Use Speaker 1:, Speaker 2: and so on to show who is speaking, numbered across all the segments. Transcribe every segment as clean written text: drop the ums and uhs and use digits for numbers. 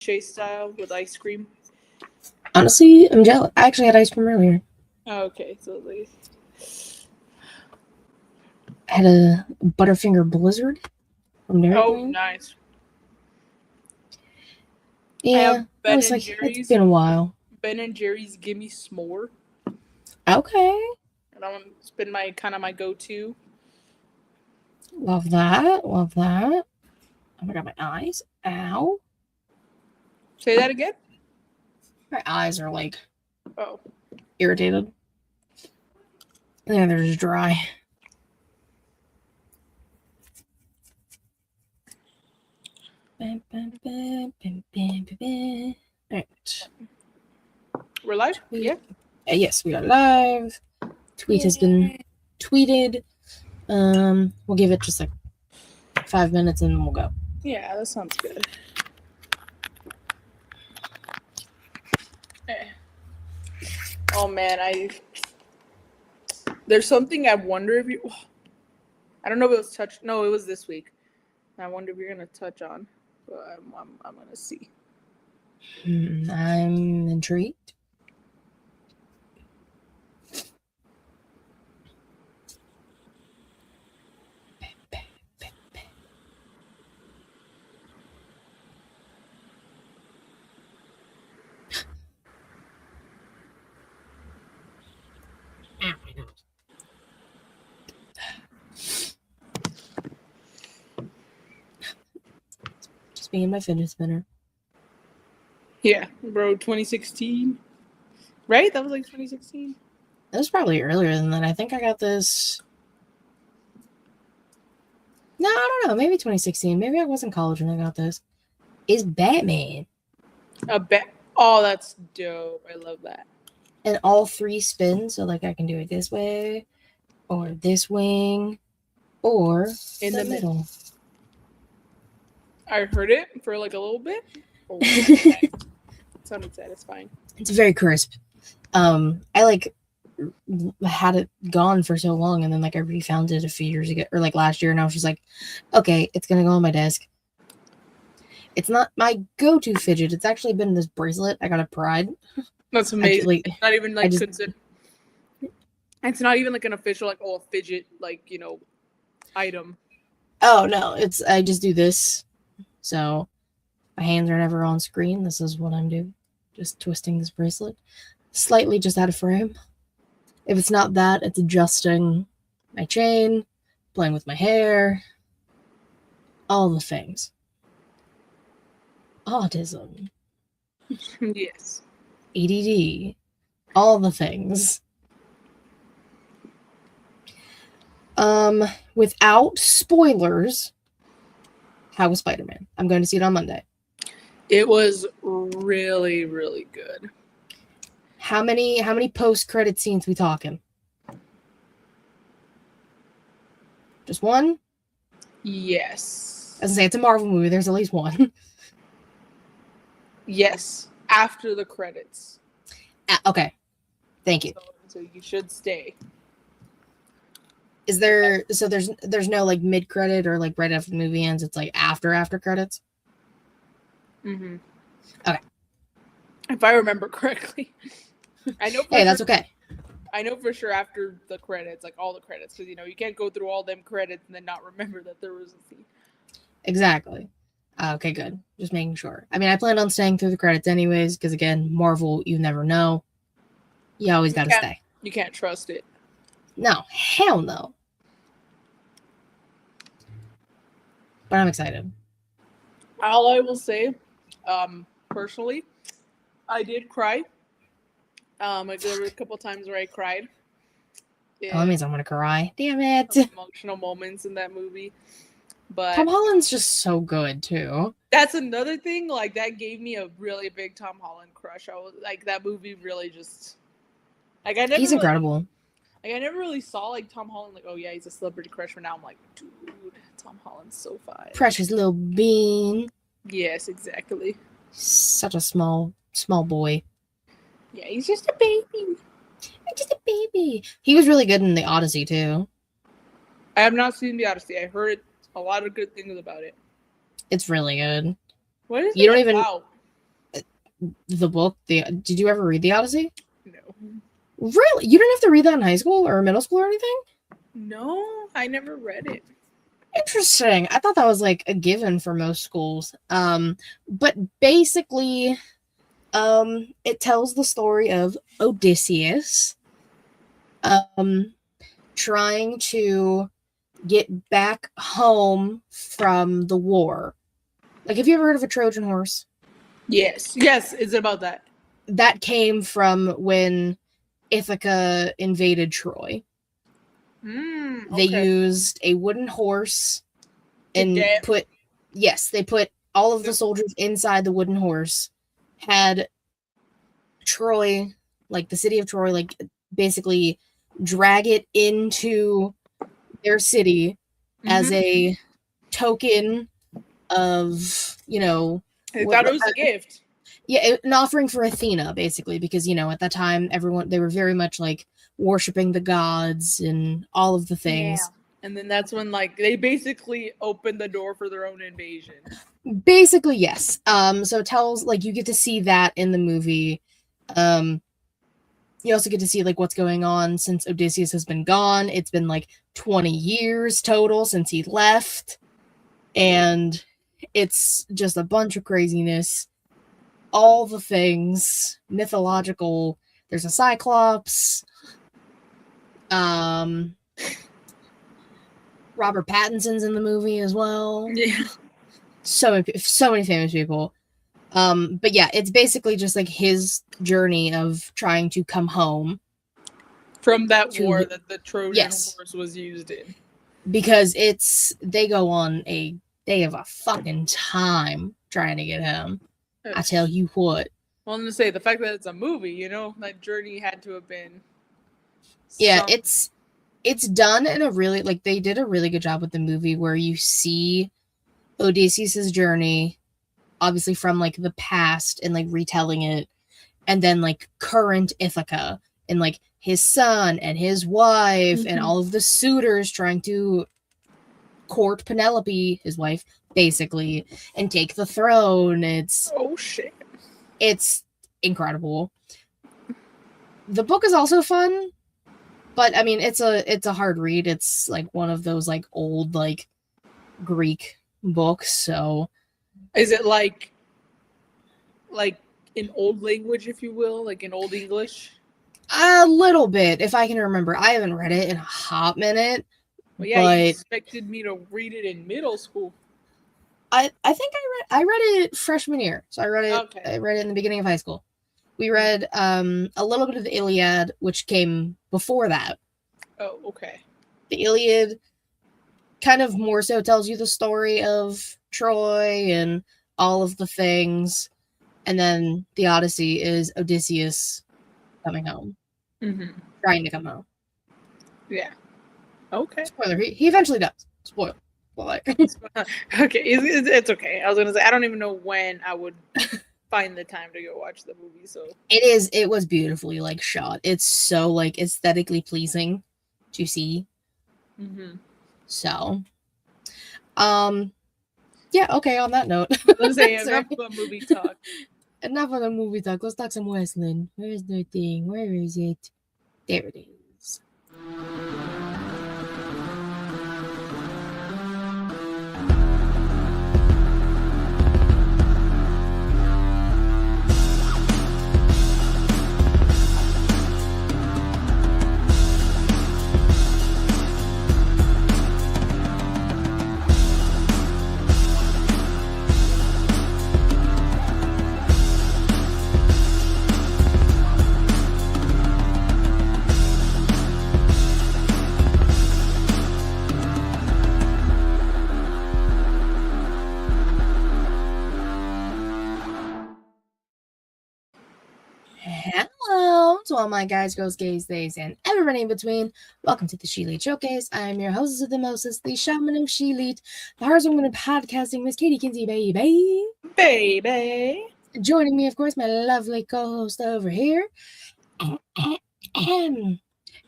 Speaker 1: Chase style with ice cream.
Speaker 2: Honestly, I'm jealous. I actually had ice cream earlier.
Speaker 1: Oh, okay, so like,
Speaker 2: I had a Butterfinger Blizzard from Dairy
Speaker 1: oh,
Speaker 2: Queen.
Speaker 1: nice. I
Speaker 2: Yeah,
Speaker 1: have
Speaker 2: I
Speaker 1: Ben
Speaker 2: was
Speaker 1: and
Speaker 2: like, it's
Speaker 1: Jerry's.
Speaker 2: been a while.
Speaker 1: Ben and Jerry's Gimme S'more,
Speaker 2: Okay.
Speaker 1: and it's been my kind of my go-to.
Speaker 2: Love that. Love that. Oh my god, my eyes. Ow.
Speaker 1: Say that again.
Speaker 2: My eyes are like
Speaker 1: Oh,
Speaker 2: irritated. Yeah, they're just dry. Alright.
Speaker 1: we're live.
Speaker 2: Tweet.
Speaker 1: Yeah.
Speaker 2: Yes, we are live. Tweet has been tweeted. We'll give it just like 5 minutes and then we'll go.
Speaker 1: Yeah, that sounds good. Oh man, there's something I wonder if you. I don't know if it was touched. No, it was this week. I wonder if you're gonna touch on. But I'm gonna see.
Speaker 2: I'm intrigued. Just being my fidget spinner.
Speaker 1: Yeah, bro, 2016. Right? That was like 2016.
Speaker 2: It was probably earlier than that. I think I got this. No, I don't know. Maybe 2016. Maybe I was in college when I got this. It's Batman.
Speaker 1: Oh, that's dope. I love that.
Speaker 2: And all 3 spins, so like I can do it this way, or this wing, or in the middle.
Speaker 1: I heard it for like a little bit. Oh, it sounded satisfying.
Speaker 2: It's very crisp. I like had it gone for so long, and then like I refound it a few years ago, or like last year, and I was just like, okay, it's gonna go on my desk. It's not my go-to fidget. It's actually been this bracelet I got at Pride.
Speaker 1: That's amazing. It's not even like it's not even like an official like a fidget like item.
Speaker 2: Oh no, I just do this. So my hands are never on screen. This is what I'm doing. Just twisting this bracelet. Slightly just out of frame. If it's not that, it's adjusting my chain, playing with my hair, all the things. Autism.
Speaker 1: Yes.
Speaker 2: ADD. All the things. Without spoilers, how was Spider-Man? I'm going to see it on Monday.
Speaker 1: It was really, really good.
Speaker 2: How many post-credit scenes we talking? Just one?
Speaker 1: Yes.
Speaker 2: As I say, it's a Marvel movie. There's at least one.
Speaker 1: Yes. After the credits.
Speaker 2: Okay. Thank you.
Speaker 1: So you should stay.
Speaker 2: Is there there's no like mid-credit or like right after the movie ends? It's like after credits?
Speaker 1: Mm-hmm.
Speaker 2: Okay.
Speaker 1: If I remember correctly. I know
Speaker 2: hey, that's okay.
Speaker 1: I know for sure after the credits, like all the credits, because you can't go through all them credits and then not remember that there was a scene.
Speaker 2: Exactly. Okay, good. Just making sure. I mean, I planned on staying through the credits anyways, because again, Marvel, you never know. You always gotta stay.
Speaker 1: You can't trust it.
Speaker 2: No, hell no. But I'm excited.
Speaker 1: All I will say, personally, I did cry. Like there were a couple times where I cried.
Speaker 2: Oh, that means I'm gonna cry. Damn it.
Speaker 1: Emotional moments in that movie. But
Speaker 2: Tom Holland's just so good too.
Speaker 1: That's another thing. Like that gave me a really big Tom Holland crush. I was like that movie really just like I never.
Speaker 2: He's incredible.
Speaker 1: Like I never really saw like Tom Holland like, oh yeah, he's a celebrity crush. But now I'm like, dude, Tom Holland's so fine.
Speaker 2: Precious little bean.
Speaker 1: Yes, exactly.
Speaker 2: Such a small boy.
Speaker 1: Yeah, he's just a baby.
Speaker 2: Just a baby. He was really good in the Odyssey too.
Speaker 1: I have not seen the Odyssey. I heard a lot of good things about it.
Speaker 2: It's really good.
Speaker 1: What is
Speaker 2: you
Speaker 1: it
Speaker 2: don't
Speaker 1: about?
Speaker 2: the book. Did you ever read the Odyssey?
Speaker 1: No.
Speaker 2: Really? You didn't have to read that in high school or middle school or anything?
Speaker 1: No, I never read it.
Speaker 2: Interesting. I thought that was like a given for most schools. But basically, it tells the story of Odysseus, trying to get back home from the war. Like, have you ever heard of a Trojan horse?
Speaker 1: Yes. Yes, it's about that.
Speaker 2: That came from when Ithaca invaded Troy. They used a wooden horse and they put all of the soldiers inside the wooden horse, had Troy, like the city of Troy, like basically drag it into their city as a token of,
Speaker 1: I thought it was a gift.
Speaker 2: Yeah, an offering for Athena, basically, because, at that time, they were very much, like, worshipping the gods and all of the things.
Speaker 1: Yeah. And then that's when, like, they basically opened the door for their own invasion.
Speaker 2: Basically, yes. So it tells, like, you get to see that in the movie. You also get to see, like, what's going on since Odysseus has been gone. It's been, like, 20 years total since he left. And it's just a bunch of craziness. All the things. Mythological. There's a Cyclops. Robert Pattinson's in the movie as well.
Speaker 1: Yeah.
Speaker 2: So many famous people. But yeah, it's basically just like his journey of trying to come home
Speaker 1: from that war that the Trojan horse was used in.
Speaker 2: Because they have a fucking time trying to get him. I tell you what.
Speaker 1: Well, I'm gonna say the fact that it's a movie, that journey had to have been.
Speaker 2: Yeah, it's done in a really, like, they did a really good job with the movie where you see Odysseus's journey, obviously from, like, the past and, like, retelling it, and then, like, current Ithaca and, like, his son and his wife and all of the suitors trying to court Penelope, his wife, basically, and take the throne. It's incredible. The book is also fun, but I mean, it's a hard read. It's like one of those like old like Greek books. So,
Speaker 1: is it like in old language, if you will, like in Old English?
Speaker 2: A little bit, if I can remember. I haven't read it in a hot minute.
Speaker 1: Well, yeah, you expected me to read it in middle school.
Speaker 2: I think I read it freshman year. So I read it. Okay. I read it in the beginning of high school. We read a little bit of the Iliad, which came before that.
Speaker 1: Oh, okay.
Speaker 2: The Iliad kind of more so tells you the story of Troy and all of the things. And then the Odyssey is Odysseus coming home.
Speaker 1: Mm-hmm.
Speaker 2: Trying to come home.
Speaker 1: Yeah. Okay.
Speaker 2: Spoiler, he eventually does. Spoiler.
Speaker 1: Okay, it's okay. I was gonna say, I don't even know when I would find the time to go watch the movie, so.
Speaker 2: It was beautifully, like, shot. It's so, like, aesthetically pleasing to see.
Speaker 1: Mm-hmm.
Speaker 2: So, yeah, okay, on that note.
Speaker 1: Let's say enough of movie talk.
Speaker 2: Enough of the movie talk. Let's talk some wrestling. Where's the thing? Where is it? There it is. Hello to all my guys, girls, gays, theys, and everybody in between. Welcome to the She Lead Showcase. I am your hostess of the Moses, the shaman of She Lead, the Heartswoman of podcasting, Miss Katie Kinsey, baby.
Speaker 1: Baby.
Speaker 2: Joining me, of course, my lovely co-host over here,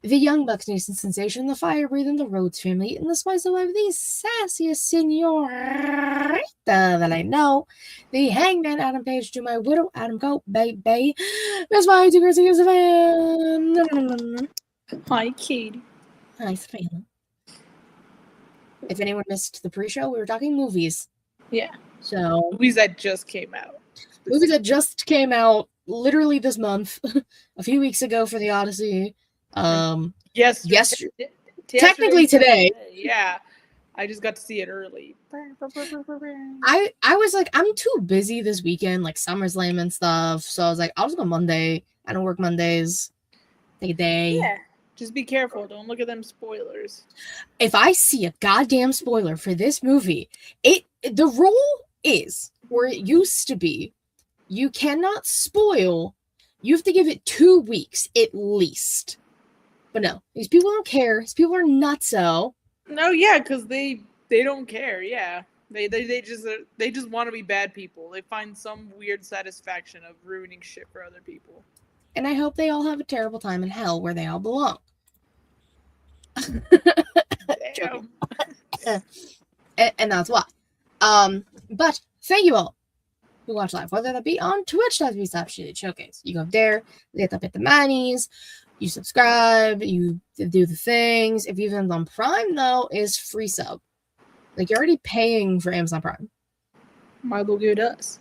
Speaker 2: The Young Bucks Nation sensation, the fire-breathing, the Rhodes family, and the spice of life, the sassiest senorita that I know, the Hangman Adam Page to my widow Adam Cole, baby, Miss My Two Chrissy is a fan.
Speaker 1: Hi, Katie.
Speaker 2: Hi, Savannah. If anyone missed the pre-show, we were talking movies.
Speaker 1: Yeah.
Speaker 2: So
Speaker 1: Movies that just came out.
Speaker 2: movies that just came out literally this month, a few weeks ago for the Odyssey.
Speaker 1: Yes.
Speaker 2: Technically today.
Speaker 1: Yeah. I just got to see it early.
Speaker 2: I was like, I'm too busy this weekend, like SummerSlam and stuff. So I was like, I'll just go Monday. I don't work Mondays. Take a day.
Speaker 1: Yeah. Just be careful. Don't look at them spoilers.
Speaker 2: If I see a goddamn spoiler for this movie, the rule is, or it used to be, you cannot spoil. You have to give it 2 weeks at least. But no, these people don't care. These people are nutso.
Speaker 1: No, yeah, because they don't care. Yeah, they just want to be bad people. They find some weird satisfaction of ruining shit for other people.
Speaker 2: And I hope they all have a terrible time in hell where they all belong.
Speaker 1: Damn.
Speaker 2: And that's why. But thank you all who watch live, whether that be on Twitch.tv/Showcase. You go there, you get up at the manies, you subscribe, you do the things. If you've been on Prime, though, is free sub. Like, you're already paying for Amazon Prime.
Speaker 1: Might as well give it to us.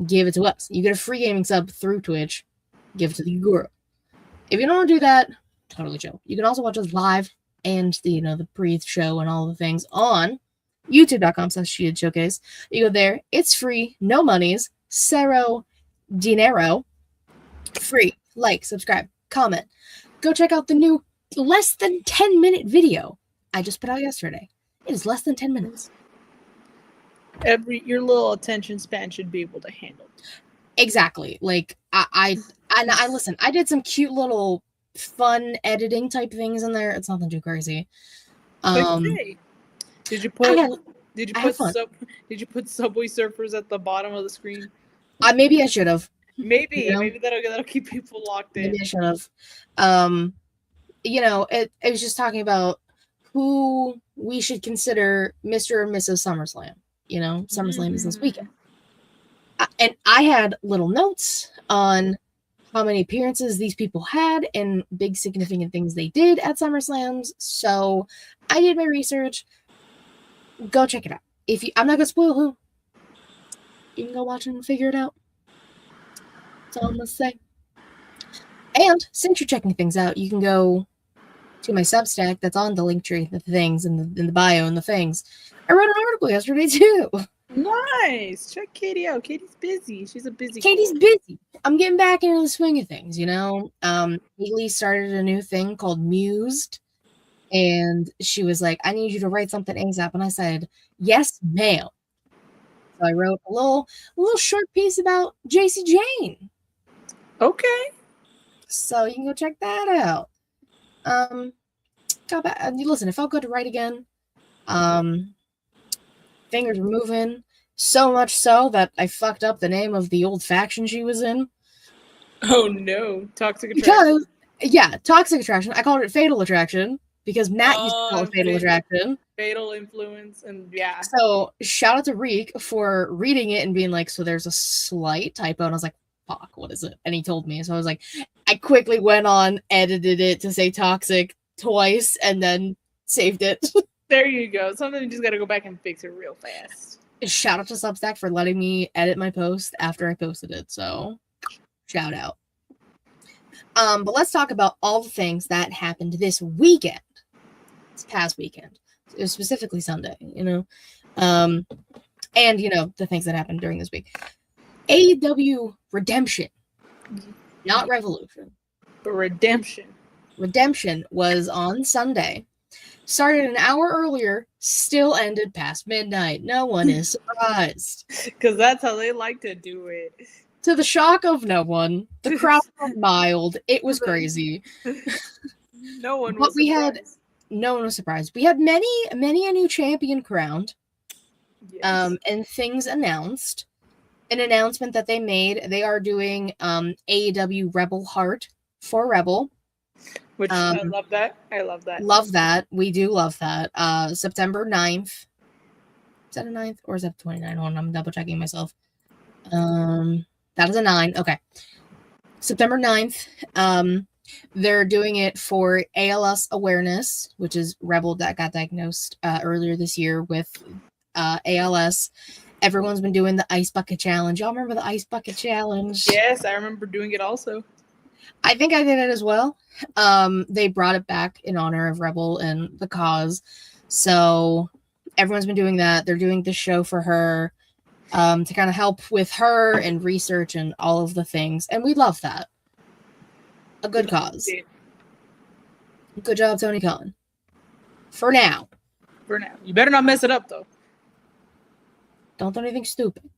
Speaker 2: Give it to us. You get a free gaming sub through Twitch. Give it to the guru. If you don't want to do that, totally chill. You can also watch us live and the pre-show and all the things on youtube.com/Showcase. You go there. It's free. No monies. Cero dinero. Free. Like, subscribe, comment. Go check out the new less than 10-minute video I just put out yesterday. It is less than 10 minutes.
Speaker 1: Your little attention span should be able to handle.
Speaker 2: Exactly. Like, I listen, I did some cute little fun editing type things in there. It's nothing too crazy.
Speaker 1: Okay. Did you put Subway Surfers at the bottom of the screen?
Speaker 2: Maybe I should have.
Speaker 1: Maybe that'll keep people locked in.
Speaker 2: Maybe I should have. It was just talking about who we should consider Mr. and Mrs. SummerSlam. SummerSlam is this weekend. And I had little notes on how many appearances these people had and big significant things they did at SummerSlams. So I did my research. Go check it out. I'm not gonna spoil who. You can go watch and figure it out. That's all I'm gonna say. And since you're checking things out, you can go to my Substack that's on the link tree, the things in the bio and the things. I wrote an article yesterday too.
Speaker 1: Nice. Check Katie out. Katie's busy. She's a busy.
Speaker 2: Katie's busy. I'm getting back into the swing of things, Haley started a new thing called Mused. And she was like, I need you to write something ASAP. And I said, yes, ma'am. So I wrote a little short piece about JC Jane.
Speaker 1: Okay.
Speaker 2: So you can go check that out. Listen, it felt good to write again. Fingers were moving. So much so that I fucked up the name of the old faction she was in.
Speaker 1: Oh no. Toxic Attraction.
Speaker 2: Toxic Attraction. I called it Fatal Attraction because Matt used to call it Fatal Attraction.
Speaker 1: Fatal Influence, and yeah.
Speaker 2: So shout out to Reek for reading it and being like, so there's a slight typo. And I was like, fuck, what is it? And he told me. So I was like, I quickly went on, edited it to say toxic twice, and then saved it.
Speaker 1: There you go. Sometimes you just gotta go back and fix it real fast.
Speaker 2: Shout out to Substack for letting me edit my post after I posted it. So shout out. But let's talk about all the things that happened this weekend. This past weekend. It was specifically Sunday, and the things that happened during this week. AEW Redemption, not Revolution,
Speaker 1: but Redemption.
Speaker 2: Redemption was on Sunday. Started an hour earlier, still ended past midnight. No one is surprised.
Speaker 1: Because that's how they like to do it.
Speaker 2: To the shock of no one, the crowd was mild. It was crazy.
Speaker 1: No one was surprised.
Speaker 2: No one was surprised. We had many a new champion crowned. Yes. And things announced. An announcement that they made. They are doing AEW Rebel Heart for Rebel.
Speaker 1: Which I love that. I love that.
Speaker 2: Love that. We do love that. September 9th. Is that a 9th or is that 29? Hold on, I'm double checking myself. That is a 9. Okay. September 9th. They're doing it for ALS awareness, which is Rebel that got diagnosed earlier this year with ALS. Everyone's been doing the ice bucket challenge. Y'all remember the ice bucket challenge?
Speaker 1: Yes, I remember doing it also.
Speaker 2: I think I did it as well. They brought it back in honor of Rebel and the cause. So everyone's been doing that. They're doing the show for her to kind of help with her and research and all of the things. And we love that. A good cause. Good job, Tony Khan. For now.
Speaker 1: For now. You better not mess it up, though.
Speaker 2: Don't do anything stupid.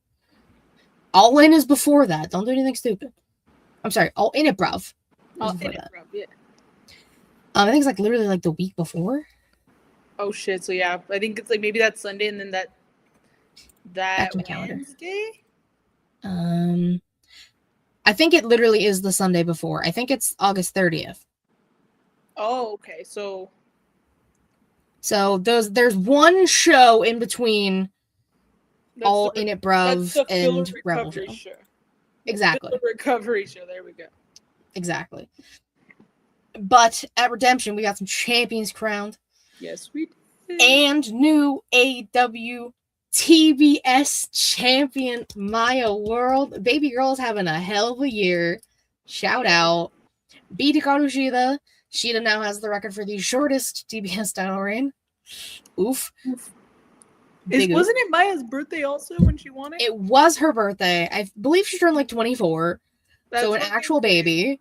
Speaker 2: All In is before that. Don't do anything stupid. I'm sorry. All In it, bruv.
Speaker 1: All In it, bruv, yeah.
Speaker 2: I think it's like literally like the week before.
Speaker 1: Oh, shit. So, yeah. I think it's like maybe that Sunday and then that Wednesday?
Speaker 2: I think it literally is the Sunday before. I think it's August 30th.
Speaker 1: Oh, okay. So
Speaker 2: there's one show in between All In It, bruv, and Rebel show. Exactly.
Speaker 1: The recovery show. There we go.
Speaker 2: Exactly. But at Redemption, we got some champions crowned.
Speaker 1: Yes, we did.
Speaker 2: And new AEW TBS champion Maya World. Baby girl's having a hell of a year. Shout out. Beat Hikaru Shida. Shida now has the record for the shortest TBS title reign. Oof.
Speaker 1: Wasn't it Maya's birthday also when she won it?
Speaker 2: It was her birthday. I believe she turned like 24. So an actual baby.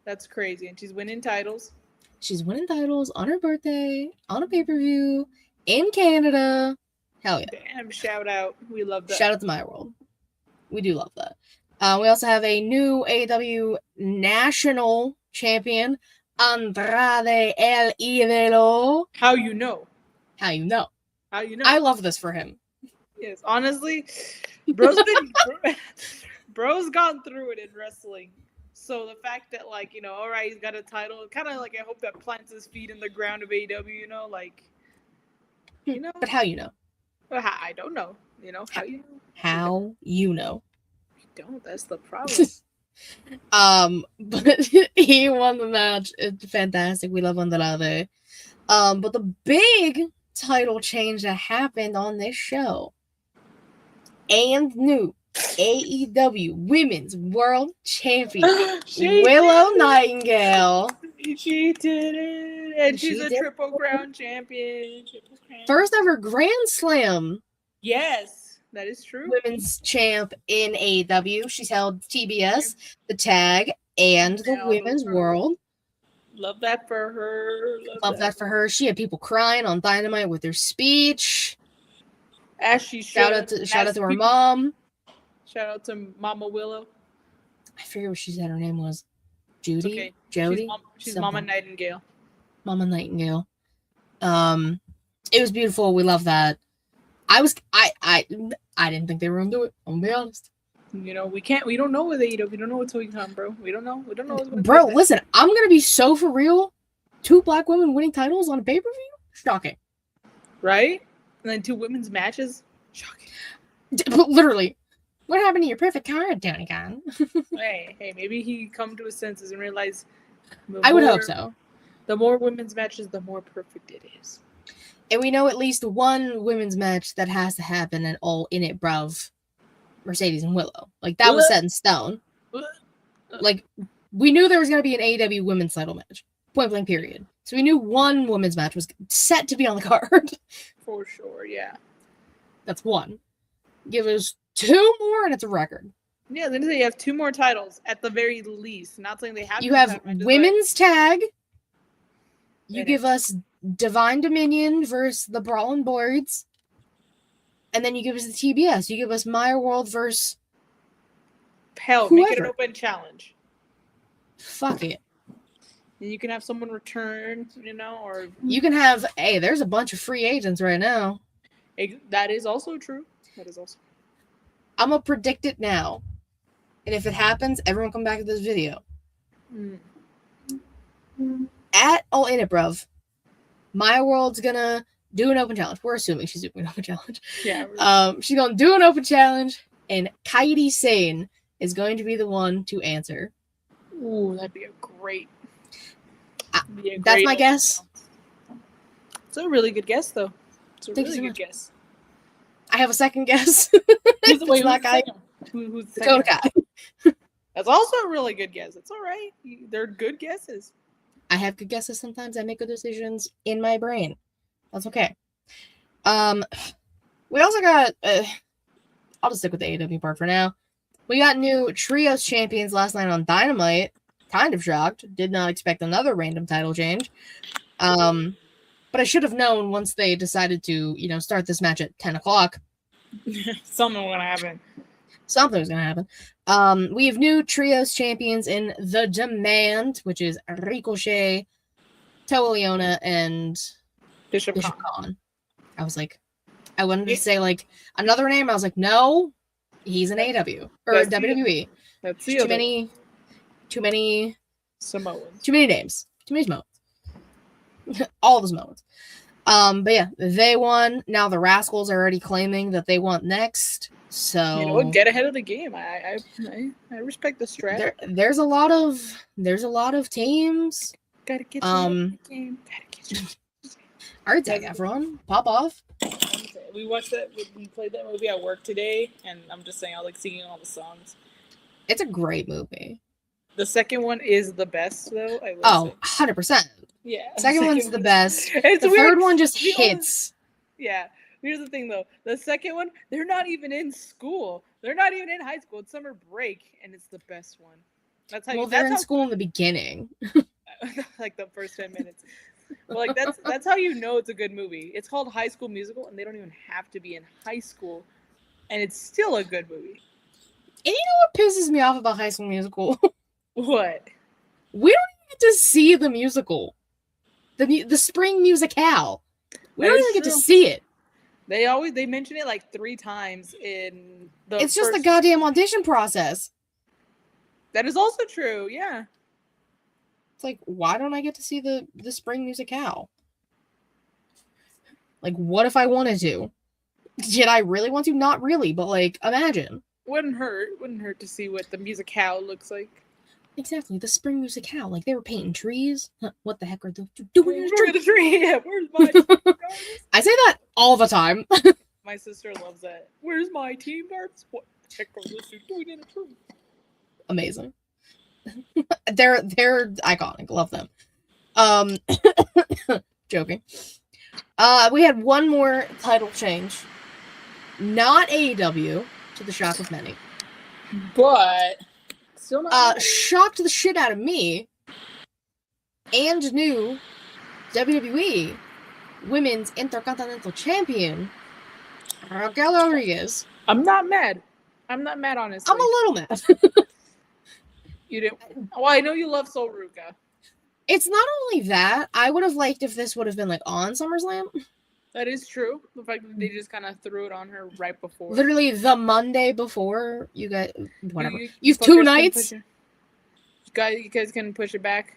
Speaker 1: That's crazy. And she's winning titles.
Speaker 2: She's winning titles on her birthday, on a pay-per-view, in Canada. Hell yeah.
Speaker 1: Damn, shout out. We love that.
Speaker 2: Shout out to My World. We do love that. We also have a new AEW national champion, Andrade El Idolo.
Speaker 1: How you know?
Speaker 2: How you know?
Speaker 1: How you know?
Speaker 2: I love this for him.
Speaker 1: Yes, honestly, bro's gone through it in wrestling. So the fact that, like, you know, all right, he's got a title, kind of like I hope that plants his feet in the ground of AEW, you know, like, you know.
Speaker 2: But how you know?
Speaker 1: I don't know. You know, how you know?
Speaker 2: How you know?
Speaker 1: I don't. That's the problem.
Speaker 2: But he won the match. It's fantastic. We love Andrade. But the big title change that happened on this show and new AEW Women's World Champion Willow Nightingale.
Speaker 1: She did it, and she's a Triple Crown champion.
Speaker 2: First ever Grand Slam.
Speaker 1: Yes, that is true.
Speaker 2: Women's champ in AEW. She's held TBS, the tag, and the Women's World.
Speaker 1: Love that for her.
Speaker 2: Love that for her. She had people crying on Dynamite with her speech. Shout out to her mom.
Speaker 1: Shout out to Mama Willow.
Speaker 2: I forget what she said her name was. Judy?
Speaker 1: Okay.
Speaker 2: Jody?
Speaker 1: She's Mama Nightingale.
Speaker 2: Mama Nightingale. It was beautiful. We love that. I didn't think they were gonna do it. I'm gonna be honest.
Speaker 1: You know, we don't know what AEW. We don't know what's going on, bro. We don't know.
Speaker 2: Bro, listen, I'm gonna be so for real. 2 black women winning titles on a pay-per-view? Shocking.
Speaker 1: Right? And then 2 women's matches? Shocking.
Speaker 2: Literally. What happened to your perfect card, Tony Khan?
Speaker 1: hey, maybe he come to his senses and realize.
Speaker 2: I would hope so.
Speaker 1: The more women's matches, the more perfect it is.
Speaker 2: And we know at least one women's match that has to happen at All In It, bruv. Mercedes and Willow. Like, that was set in stone. Like, we knew there was going to be an AEW women's title match. Point blank period. So we knew one women's match was set to be on the card.
Speaker 1: For sure, yeah.
Speaker 2: That's one. Give us 2 more and it's a record.
Speaker 1: Yeah, then you have 2 more titles at the very least. Not saying they have.
Speaker 2: You have women's tag. You give us Divine Dominion versus the Brawling Boards. And then you give us the TBS. You give us Maya World versus
Speaker 1: hell,
Speaker 2: whoever.
Speaker 1: Make it an open challenge.
Speaker 2: Fuck it.
Speaker 1: And you can have someone return, you know, or
Speaker 2: you can have. Hey, there's a bunch of free agents right now.
Speaker 1: That is also true.
Speaker 2: I'm gonna predict it now, and if it happens, everyone come back to this video. At All In It, bruv, My World's gonna do an open challenge. We're assuming she's doing an open challenge.
Speaker 1: Yeah.
Speaker 2: She's gonna do an open challenge, and Kairi Sane is going to be the one to answer.
Speaker 1: Ooh, that'd be a great.
Speaker 2: That's my guess.
Speaker 1: It's a really good guess, though. It's a really good guess.
Speaker 2: I have a second guess.
Speaker 1: Who's the
Speaker 2: Dakota Kai.
Speaker 1: That's also a really good guess. It's all right. They're good guesses.
Speaker 2: I have good guesses sometimes. I make good decisions in my brain. That's okay. We also got... I'll just stick with the AEW part for now. We got new Trios champions last night on Dynamite. Kind of shocked. Did not expect another random title change. But I should have known once they decided to, start this match at 10 o'clock.
Speaker 1: Something was going to happen.
Speaker 2: Something was going to happen. We have new Trios champions in The Demand, which is Ricochet, Toa Liona, and
Speaker 1: Bishop Khan.
Speaker 2: I was like, I wanted to say like another name. I was like, no, he's an AEW or WWE.
Speaker 1: That's
Speaker 2: too many
Speaker 1: Samoans.
Speaker 2: Too many names. Too many Samoans. All of the Samoans. But yeah, they won. Now the Rascals are already claiming that they want next. So
Speaker 1: you know what? Get ahead of the game. I respect the strat.
Speaker 2: There's a lot of teams.
Speaker 1: Gotta get the game.
Speaker 2: All right, Zac Efron, pop off.
Speaker 1: We watched that. We played that movie at work today, and I'm just saying, I like singing all the songs.
Speaker 2: It's a great movie.
Speaker 1: The second one is the best, though.
Speaker 2: 100%.
Speaker 1: Yeah.
Speaker 2: Second one's the best. The
Speaker 1: weird.
Speaker 2: Third one just hits.
Speaker 1: Yeah. Here's the thing, though. The second one, they're not even in school. They're not even in high school. It's summer break, and it's the best one. That's how.
Speaker 2: They're in school in the beginning.
Speaker 1: Like the first 10 minutes. Well, like that's how you know it's a good movie. It's called High School Musical, and they don't even have to be in high school, and it's still a good movie.
Speaker 2: And you know what pisses me off about High School Musical?
Speaker 1: What?
Speaker 2: We don't even get to see the musical, the spring musicale. We don't even get to see it.
Speaker 1: They mention it like 3 times in the.
Speaker 2: It's just the goddamn audition process.
Speaker 1: That is also true. Yeah.
Speaker 2: It's like, why don't I get to see the spring musicale? Like, what if I wanted to? Did I really want to? Not really, but like, imagine.
Speaker 1: Wouldn't hurt to see what the musicale looks like.
Speaker 2: Exactly, the spring musicale. Like, they were painting trees. What the heck are they doing in
Speaker 1: the tree? Yeah, where's my
Speaker 2: I say that all the time.
Speaker 1: My sister loves that. Where's my team darts? What the heck are those doing in a tree?
Speaker 2: Amazing. They're iconic. Love them. Joking. We had one more title change. Not AEW, to the shock of many.
Speaker 1: But still not
Speaker 2: shocked the shit out of me. And new WWE Women's Intercontinental Champion Raquel Rodriguez.
Speaker 1: I'm not mad, honestly.
Speaker 2: I'm a little mad.
Speaker 1: You didn't. Well, I know you love Sol Ruca.
Speaker 2: It's not only that. I would have liked if this would have been like on SummerSlam.
Speaker 1: That is true. The fact that they just kind of threw it on her right before.
Speaker 2: Literally the Monday before. You guys, whatever. You've 2 nights.
Speaker 1: You guys can push it back.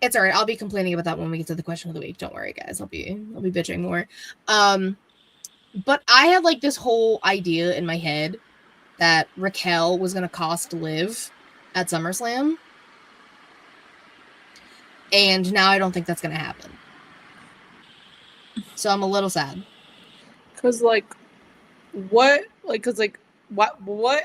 Speaker 2: It's alright. I'll be complaining about that when we get to the question of the week. Don't worry, guys. I'll be bitching more. But I had like this whole idea in my head that Raquel was gonna cost Liv at SummerSlam. And now I don't think that's going to happen. So I'm a little sad.
Speaker 1: Because, what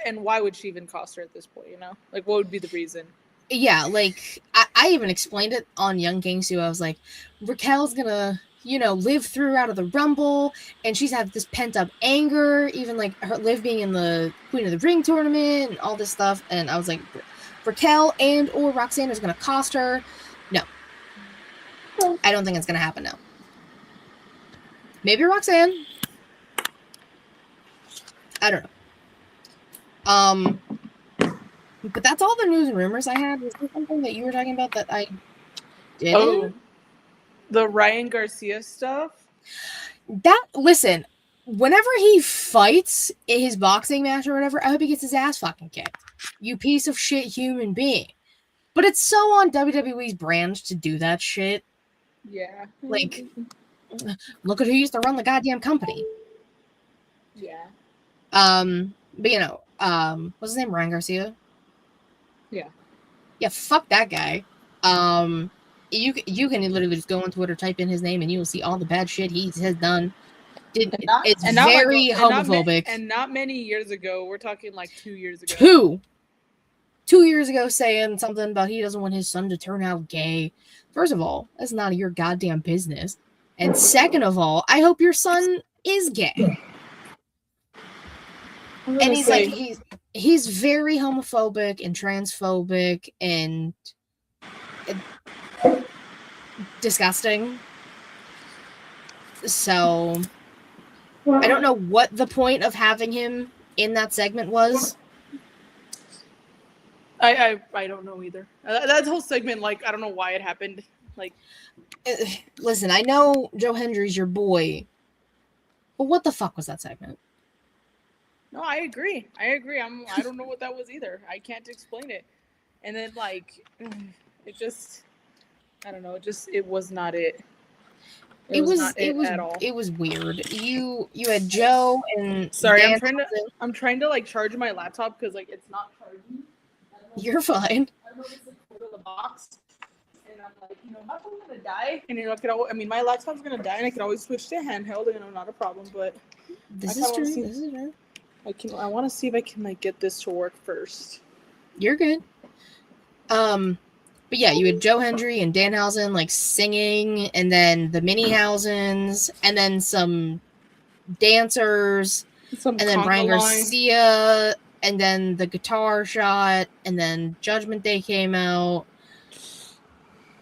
Speaker 1: and why would she even cost her at this point, you know? Like, what would be the reason?
Speaker 2: Yeah, like, I even explained it on Young Kings too. I was like, Raquel's going to, live through out of the Rumble, and she's had this pent-up anger, even, like, her Liv being in the Queen of the Ring tournament and all this stuff. And I was like, Raquel and or Roxanne is going to cost her. No. I don't think it's going to happen now. Maybe Roxanne. I don't know. But that's all the news and rumors I had. Was there something that you were talking about that I didn't?
Speaker 1: Oh, the Ryan Garcia stuff?
Speaker 2: Listen, whenever he fights in his boxing match or whatever, I hope he gets his ass fucking kicked. You piece of shit human being. But it's so on WWE's brand to do that shit.
Speaker 1: Yeah.
Speaker 2: Like, look at who used to run the goddamn company.
Speaker 1: Yeah.
Speaker 2: But what's his name? Ryan Garcia?
Speaker 1: Yeah.
Speaker 2: Yeah, fuck that guy. You can literally just go on Twitter, type in his name, and you will see all the bad shit he has done. It's very homophobic.
Speaker 1: And not many years ago. We're talking like 2 years ago.
Speaker 2: 2 years ago, saying something about he doesn't want his son to turn out gay. First of all, that's none of your goddamn business. And second of all, I hope your son is gay. And he's very homophobic and transphobic and disgusting. So I don't know what the point of having him in that segment was.
Speaker 1: I don't know either. That whole segment, like, I don't know why it happened. Like,
Speaker 2: listen, I know Joe Hendry's your boy, but what the fuck was that segment?
Speaker 1: No, I agree. I don't know what that was either. I can't explain it. And then, like, it just, I don't know. It was not it. It was not it at all.
Speaker 2: It was weird. You had Joe and
Speaker 1: sorry. I'm trying to like charge my laptop because like it's not charging.
Speaker 2: You're fine.
Speaker 1: I don't know if it's like over the box, and I'm like, my phone's gonna die, and my laptop's gonna die, and I can always switch to handheld, not a problem. But
Speaker 2: this is true.
Speaker 1: I want to see if I can like get this to work first.
Speaker 2: You're good. But yeah, you had Joe Hendry and Danhausen like singing, and then the Minihausens, and then some dancers, and then Brian Garcia, and then the guitar shot, and then Judgment Day came out,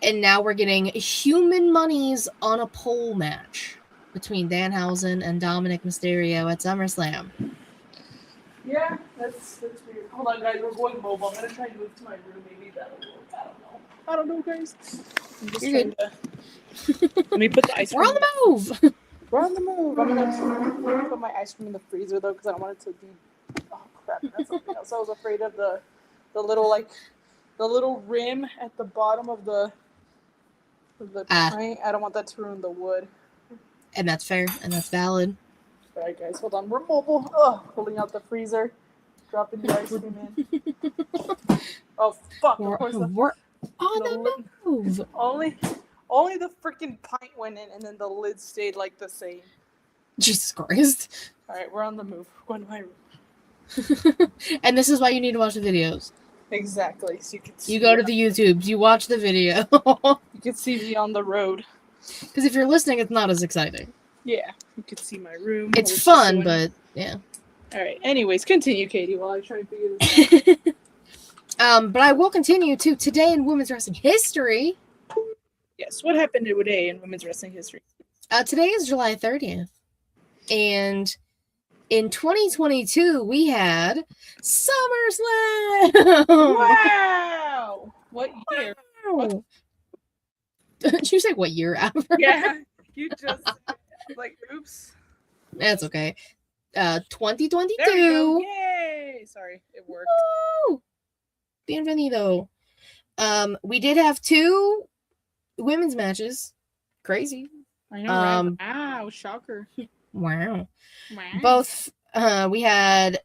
Speaker 2: and now we're getting human monies on a pole match between Danhausen and Dominic Mysterio at SummerSlam.
Speaker 1: Yeah, that's weird. Hold on, guys, we're going mobile. I'm gonna try and move to my room. Maybe that'll work. I don't know, guys. I'm just trying to... Let me put the ice cream.
Speaker 2: We're on the move.
Speaker 1: We're on the move. I'm gonna put my ice cream in the freezer though, because I don't want it to be. Oh crap! That's something else. I was afraid of the little rim at the bottom of the pint. I don't want that to ruin the wood.
Speaker 2: And that's fair, and that's valid.
Speaker 1: All right, guys, hold on. We're mobile. Oh, pulling out the freezer, dropping the ice cream in. Oh fuck! Of course,
Speaker 2: we're on the move.
Speaker 1: Only the freaking pint went in, and then the lid stayed like the same.
Speaker 2: Jesus Christ!
Speaker 1: All right, we're on the move. We're going to my room.
Speaker 2: And this is why you need to watch the videos.
Speaker 1: Exactly. So you can see.
Speaker 2: You go to the YouTubes. You watch the video.
Speaker 1: You can see me on the road.
Speaker 2: Because if you're listening, it's not as exciting.
Speaker 1: Yeah, you can see my room.
Speaker 2: It's fun, but yeah.
Speaker 1: All right. Anyways, continue, Katie, while I try to figure this
Speaker 2: out. But I will continue to today in women's wrestling history.
Speaker 1: Yes. What happened today in women's wrestling history?
Speaker 2: Today is July 30th. And in 2022, we had SummerSlam!
Speaker 1: Wow! What year?
Speaker 2: Wow. Did you say what year after?
Speaker 1: Yeah. You just, like, oops.
Speaker 2: That's okay. 2022.
Speaker 1: There we go. Yay! Sorry, it worked.
Speaker 2: Woo! Bienvenido. We did have 2 women's matches. Crazy.
Speaker 1: I know, right? Wow, shocker.
Speaker 2: Wow. Both, we had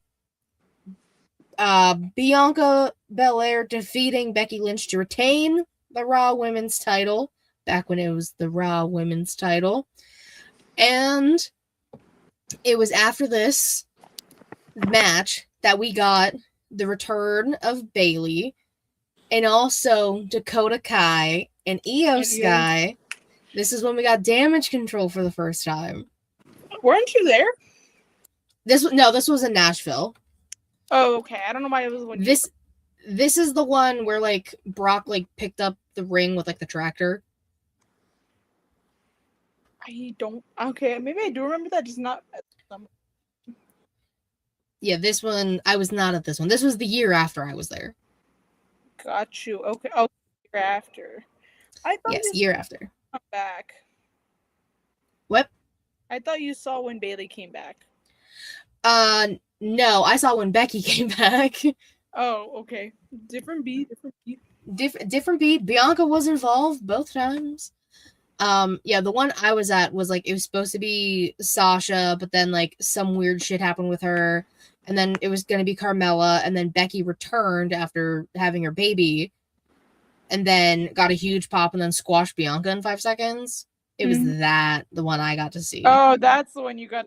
Speaker 2: Bianca Belair defeating Becky Lynch to retain the Raw Women's title, back when it was the Raw Women's title. And it was after this match that we got the return of Bayley, and also Dakota Kai and Io Sky. This is when we got Damage Control for the first time.
Speaker 1: Weren't you there?
Speaker 2: This was in Nashville.
Speaker 1: Oh, okay. I don't know why it was when
Speaker 2: this is the one where like Brock like picked up the ring with like the tractor.
Speaker 1: I don't. Okay, maybe I do remember that. Just not.
Speaker 2: Yeah, this one I was not at this one. This was the year after I was there.
Speaker 1: Got you. Okay. Oh, year after. I thought
Speaker 2: year after.
Speaker 1: Come back.
Speaker 2: What?
Speaker 1: I thought you saw when Bayley came back.
Speaker 2: No, I saw when Becky came back.
Speaker 1: Oh, okay. Different beat.
Speaker 2: different beat. Bianca was involved both times. Yeah, the one I was at was like it was supposed to be Sasha, but then like some weird shit happened with her, and then it was gonna be Carmella, and then Becky returned after having her baby, and then got a huge pop and then squashed Bianca in 5 seconds. It was the one I got to see.
Speaker 1: Oh, that's the one you got.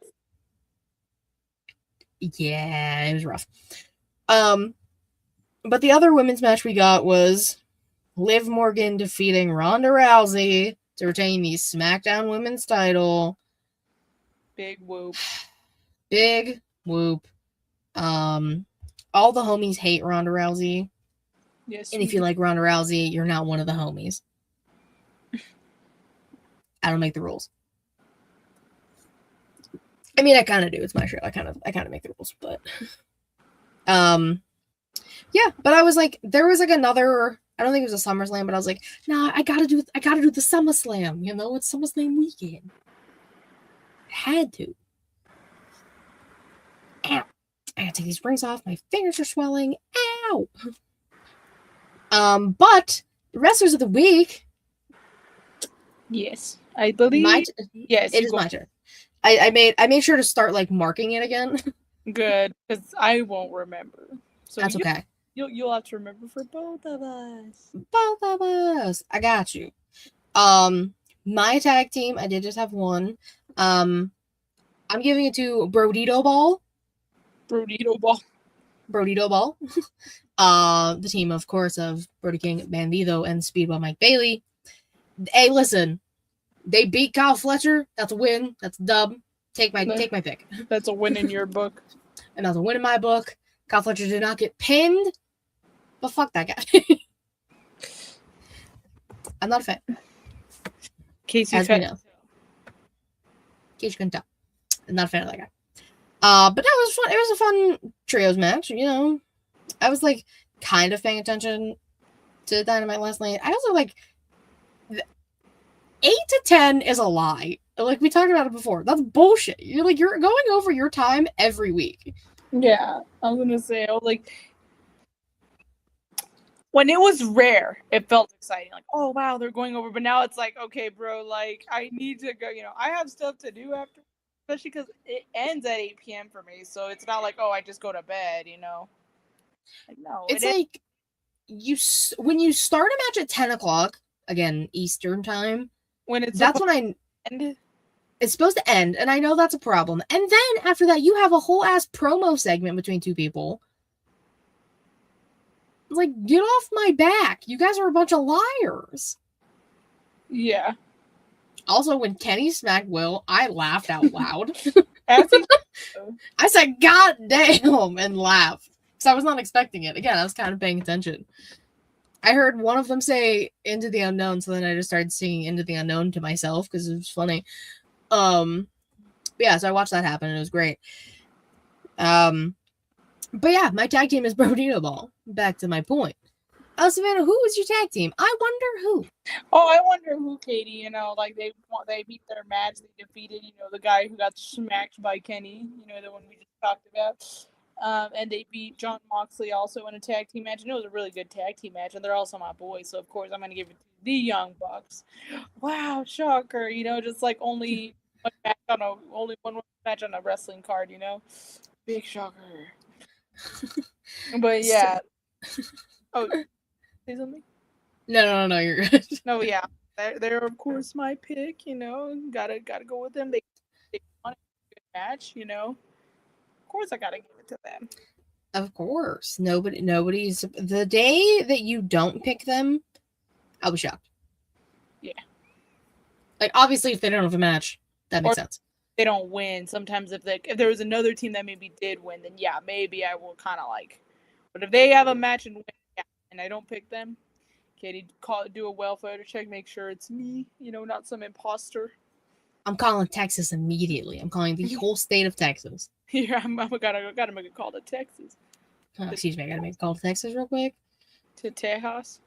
Speaker 2: Yeah, it was rough. But the other women's match we got was Liv Morgan defeating Ronda Rousey to retain the SmackDown Women's title.
Speaker 1: Big whoop.
Speaker 2: Big whoop. All the homies hate Ronda Rousey.
Speaker 1: Yes.
Speaker 2: And if you like Ronda Rousey, you're not one of the homies. I don't make the rules. I mean, I kind of do. It's my show. I kind of make the rules, but yeah. But I was like, there was like another. I don't think it was a SummerSlam, but I was like, nah, I gotta do the SummerSlam. You know, it's SummerSlam weekend. I had to. Ow! I gotta take these rings off. My fingers are swelling. Ow! But the wrestlers of the week.
Speaker 1: Yes, I believe. Yes,
Speaker 2: it is my turn. I made sure to start like marking it again.
Speaker 1: Good, because I won't remember. So
Speaker 2: that's okay.
Speaker 1: You'll have to remember for both of us.
Speaker 2: Both of us. I got you. My tag team, I did just have one. I'm giving it to Brodito Ball.
Speaker 1: Brodito Ball.
Speaker 2: Brodito Ball. The team, of course, of Brody King, Bandido, and Speedball Mike Bailey. Hey, listen. They beat Kyle Fletcher. That's a win. That's a dub. Take my pick.
Speaker 1: That's a win in your book.
Speaker 2: And that's a win in my book. Kyle Fletcher did not get pinned. But fuck that guy. I'm not a fan.
Speaker 1: Casey,
Speaker 2: as we know. Case you can tell. I'm not a fan of that guy. But that was fun. It was a fun trios match, you know. I was like kind of paying attention to Dynamite last night. I also like 8 to 10 is a lie. Like we talked about it before. That's bullshit. You're going over your time every week.
Speaker 1: Yeah, I'm gonna say like when it was rare, it felt exciting. Like, oh wow, they're going over. But now it's like, okay, bro, like I need to go. You know, I have stuff to do after, especially because it ends at 8 p.m. for me. So it's not like, oh, I just go to bed. You know, like no.
Speaker 2: It's like when you start a match at 10 o'clock again Eastern time. That's when it's supposed to end, and I know that's a problem. And then after that, you have a whole ass promo segment between two people. Like, get off my back. You guys are a bunch of liars.
Speaker 1: Yeah.
Speaker 2: Also, when Kenny smacked Will, I laughed out loud. I said, God damn, and laughed. Because I was not expecting it. Again, I was kind of paying attention. I heard one of them say Into the Unknown, so then I just started singing Into the Unknown to myself because it was funny. Yeah, so I watched that happen, and it was great. But yeah, my tag team is Brodito Ball. Back to my point. Oh, Savannah, who was your tag team? I wonder who.
Speaker 1: Oh, I wonder who, Katie. You know, like they beat their match. They defeated, you know, the guy who got smacked by Kenny. You know, the one we just talked about. And they beat John Moxley also in a tag team match. And it was a really good tag team match. And they're also my boys. So, of course, I'm going to give it to the Young Bucks. Wow, shocker. You know, just like only one match on a wrestling card, you know? Big shocker. But, yeah. Oh, say something?
Speaker 2: No, you're good.
Speaker 1: No, yeah. They're, of course, my pick, you know? Gotta go with them. They won a good match, you know? Of course I gotta give it to them.
Speaker 2: Of course. Nobody's the day that you don't pick them, I'll be shocked.
Speaker 1: Yeah.
Speaker 2: Like obviously if they don't have a match, that makes sense.
Speaker 1: They don't win. Sometimes if there was another team that maybe did win, then yeah, maybe I will kinda like. But if they have a match and win, yeah, and I don't pick them, Katie, do a welfare check, make sure it's me, you know, not some imposter.
Speaker 2: I'm calling Texas immediately. I'm calling the whole state of Texas.
Speaker 1: Yeah, I gotta make a call to Texas.
Speaker 2: Oh, excuse me, I gotta make a call to Texas real quick.
Speaker 1: To Tejas.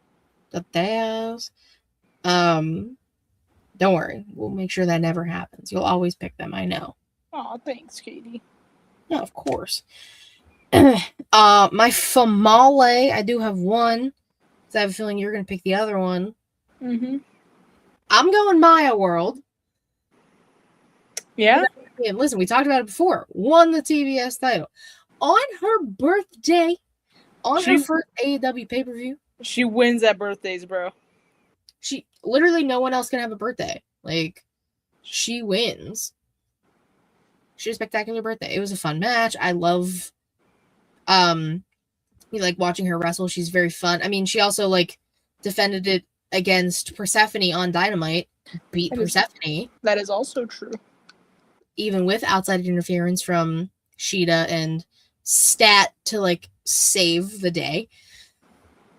Speaker 2: To Tejas. Don't worry. We'll make sure that never happens. You'll always pick them, I know.
Speaker 1: Oh, thanks, Katie.
Speaker 2: No, of course. My famale, I do have one. So I have a feeling you're going to pick the other one.
Speaker 1: Mm-hmm.
Speaker 2: I'm going Maya World.
Speaker 1: Yeah.
Speaker 2: Yeah, listen, we talked about it before. Won the TBS title on her birthday, on her first AEW pay-per-view.
Speaker 1: She wins at birthdays, bro.
Speaker 2: She literally, no one else can have a birthday. Like, she wins. She had a spectacular birthday. It was a fun match. I love you like watching her wrestle. She's very fun. I mean, she also like defended it against Persephone on Dynamite, beat Persephone.
Speaker 1: That is also true.
Speaker 2: Even with outside interference from Sheeta and Stat to like save the day.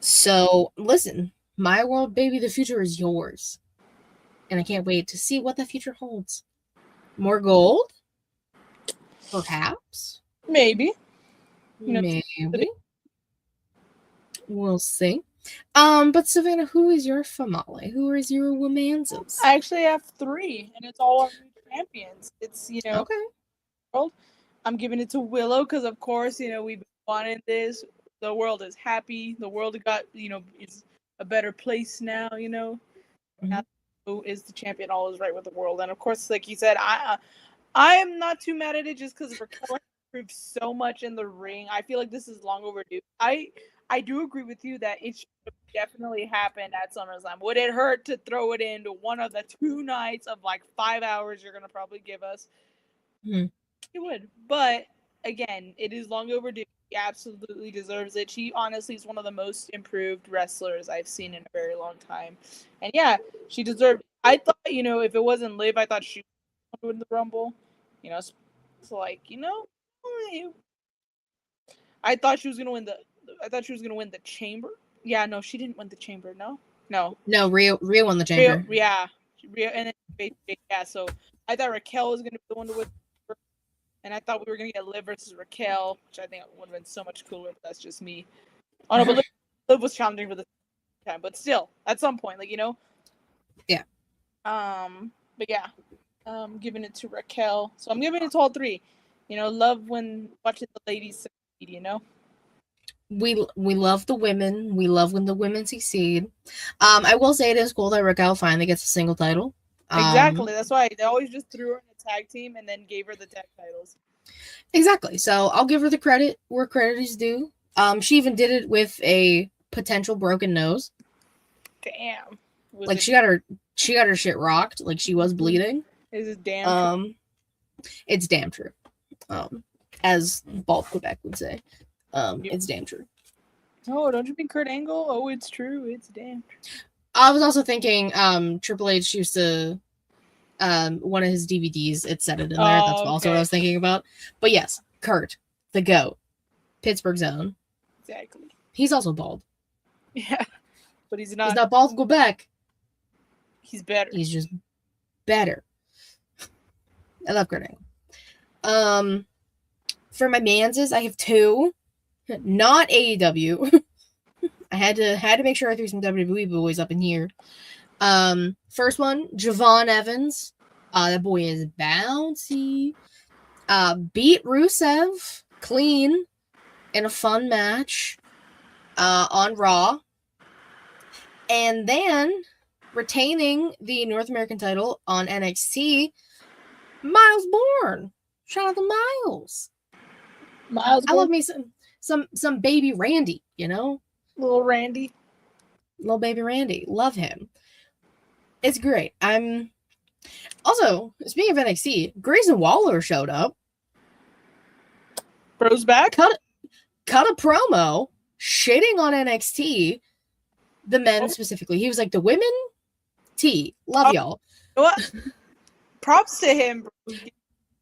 Speaker 2: So listen, my world, baby, the future is yours. And I can't wait to see what the future holds. More gold? Perhaps.
Speaker 1: Maybe.
Speaker 2: Maybe. We'll see. But Savannah, who is your famale? Who is your womanzas?
Speaker 1: I actually have 3, and it's all our new champions. It's,
Speaker 2: okay.
Speaker 1: World. I'm giving it to Willow because, of course, we've wanted this. The world is happy. The world got, is a better place now.
Speaker 2: Mm-hmm.
Speaker 1: Now who is the champion? All is right with the world, and of course, like you said, I am not too mad at it just because Raquel improved so much in the ring. I feel like this is long overdue. I do agree with you that it should have definitely happened at SummerSlam. Would it hurt to throw it into one of the 2 nights of like 5 hours you're gonna probably give us?
Speaker 2: Mm-hmm.
Speaker 1: It would, but again, it is long overdue. She absolutely deserves it. She honestly is one of the most improved wrestlers I've seen in a very long time, and yeah, she deserved it. I thought, if it wasn't Liv, I thought she would win the Rumble. It's like, I thought she was gonna win the Chamber. Yeah, no, she didn't win the Chamber. No,
Speaker 2: Rhea won the Chamber.
Speaker 1: Rhea, and then yeah. So I thought Raquel was gonna be the one to win. And I thought we were going to get Liv versus Raquel, which I think would have been so much cooler, but that's just me. Oh, no, but Liv was challenging for the time. But still, at some point,
Speaker 2: Yeah.
Speaker 1: But yeah, giving it to Raquel. So I'm giving it to all 3. Love when watching the ladies succeed,
Speaker 2: We love the women. We love when the women succeed. I will say it is cool that Raquel finally gets a single title.
Speaker 1: Exactly. That's why they always just threw her in a tag team and then gave her the tag titles.
Speaker 2: Exactly. So I'll give her the credit where credit is due. She even did it with a potential broken nose.
Speaker 1: Damn.
Speaker 2: She got her shit rocked. Like, she was bleeding.
Speaker 1: Is it damn true?
Speaker 2: It's damn true. As Bald Quebec would say. It's damn true.
Speaker 1: Oh, don't you mean Kurt Angle? Oh, it's true. It's damn true.
Speaker 2: I was also thinking Triple H used to one of his DVDs, it said it in there. That's also what I was thinking about. But yes, Kurt, the GOAT, Pittsburgh's own.
Speaker 1: Exactly.
Speaker 2: He's also bald.
Speaker 1: Yeah, but he's not.
Speaker 2: He's not bald Quebec.
Speaker 1: He's better.
Speaker 2: He's just better. I love Kurt Angle. For my manses, I have 2. Not AEW. I had to make sure I threw some WWE boys up in here. First one, Javon Evans. That boy is bouncy. Beat Rusev clean in a fun match on Raw. And then retaining the North American title on NXT, Miles Bourne. Shout out to Miles. I love me some baby Randy,
Speaker 1: Little Randy.
Speaker 2: Little baby Randy. Love him. It's great. Also, speaking of NXT, Grayson Waller showed up.
Speaker 1: Bro's back.
Speaker 2: Cut a promo shitting on NXT. The men specifically. He was like, the women? Love y'all.
Speaker 1: You know what? Props to him, bro.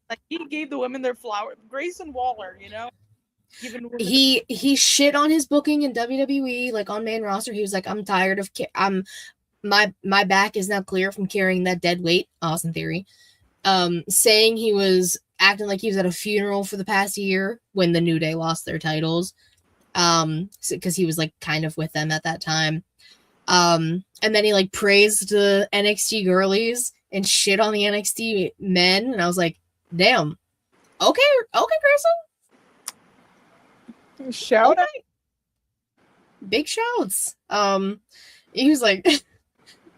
Speaker 1: Like, he gave the women their flowers. Grayson Waller,
Speaker 2: He shit on his booking in WWE, like on main roster. He was like, I'm tired of my back is now clear from carrying that dead weight. Austin Theory. Saying he was acting like he was at a funeral for the past year when the New Day lost their titles. Because he was like kind of with them at that time. And then he like praised the NXT girlies and shit on the NXT men. And I was like, damn. Okay, Grayson.
Speaker 1: Shout out.
Speaker 2: big shouts. He was like,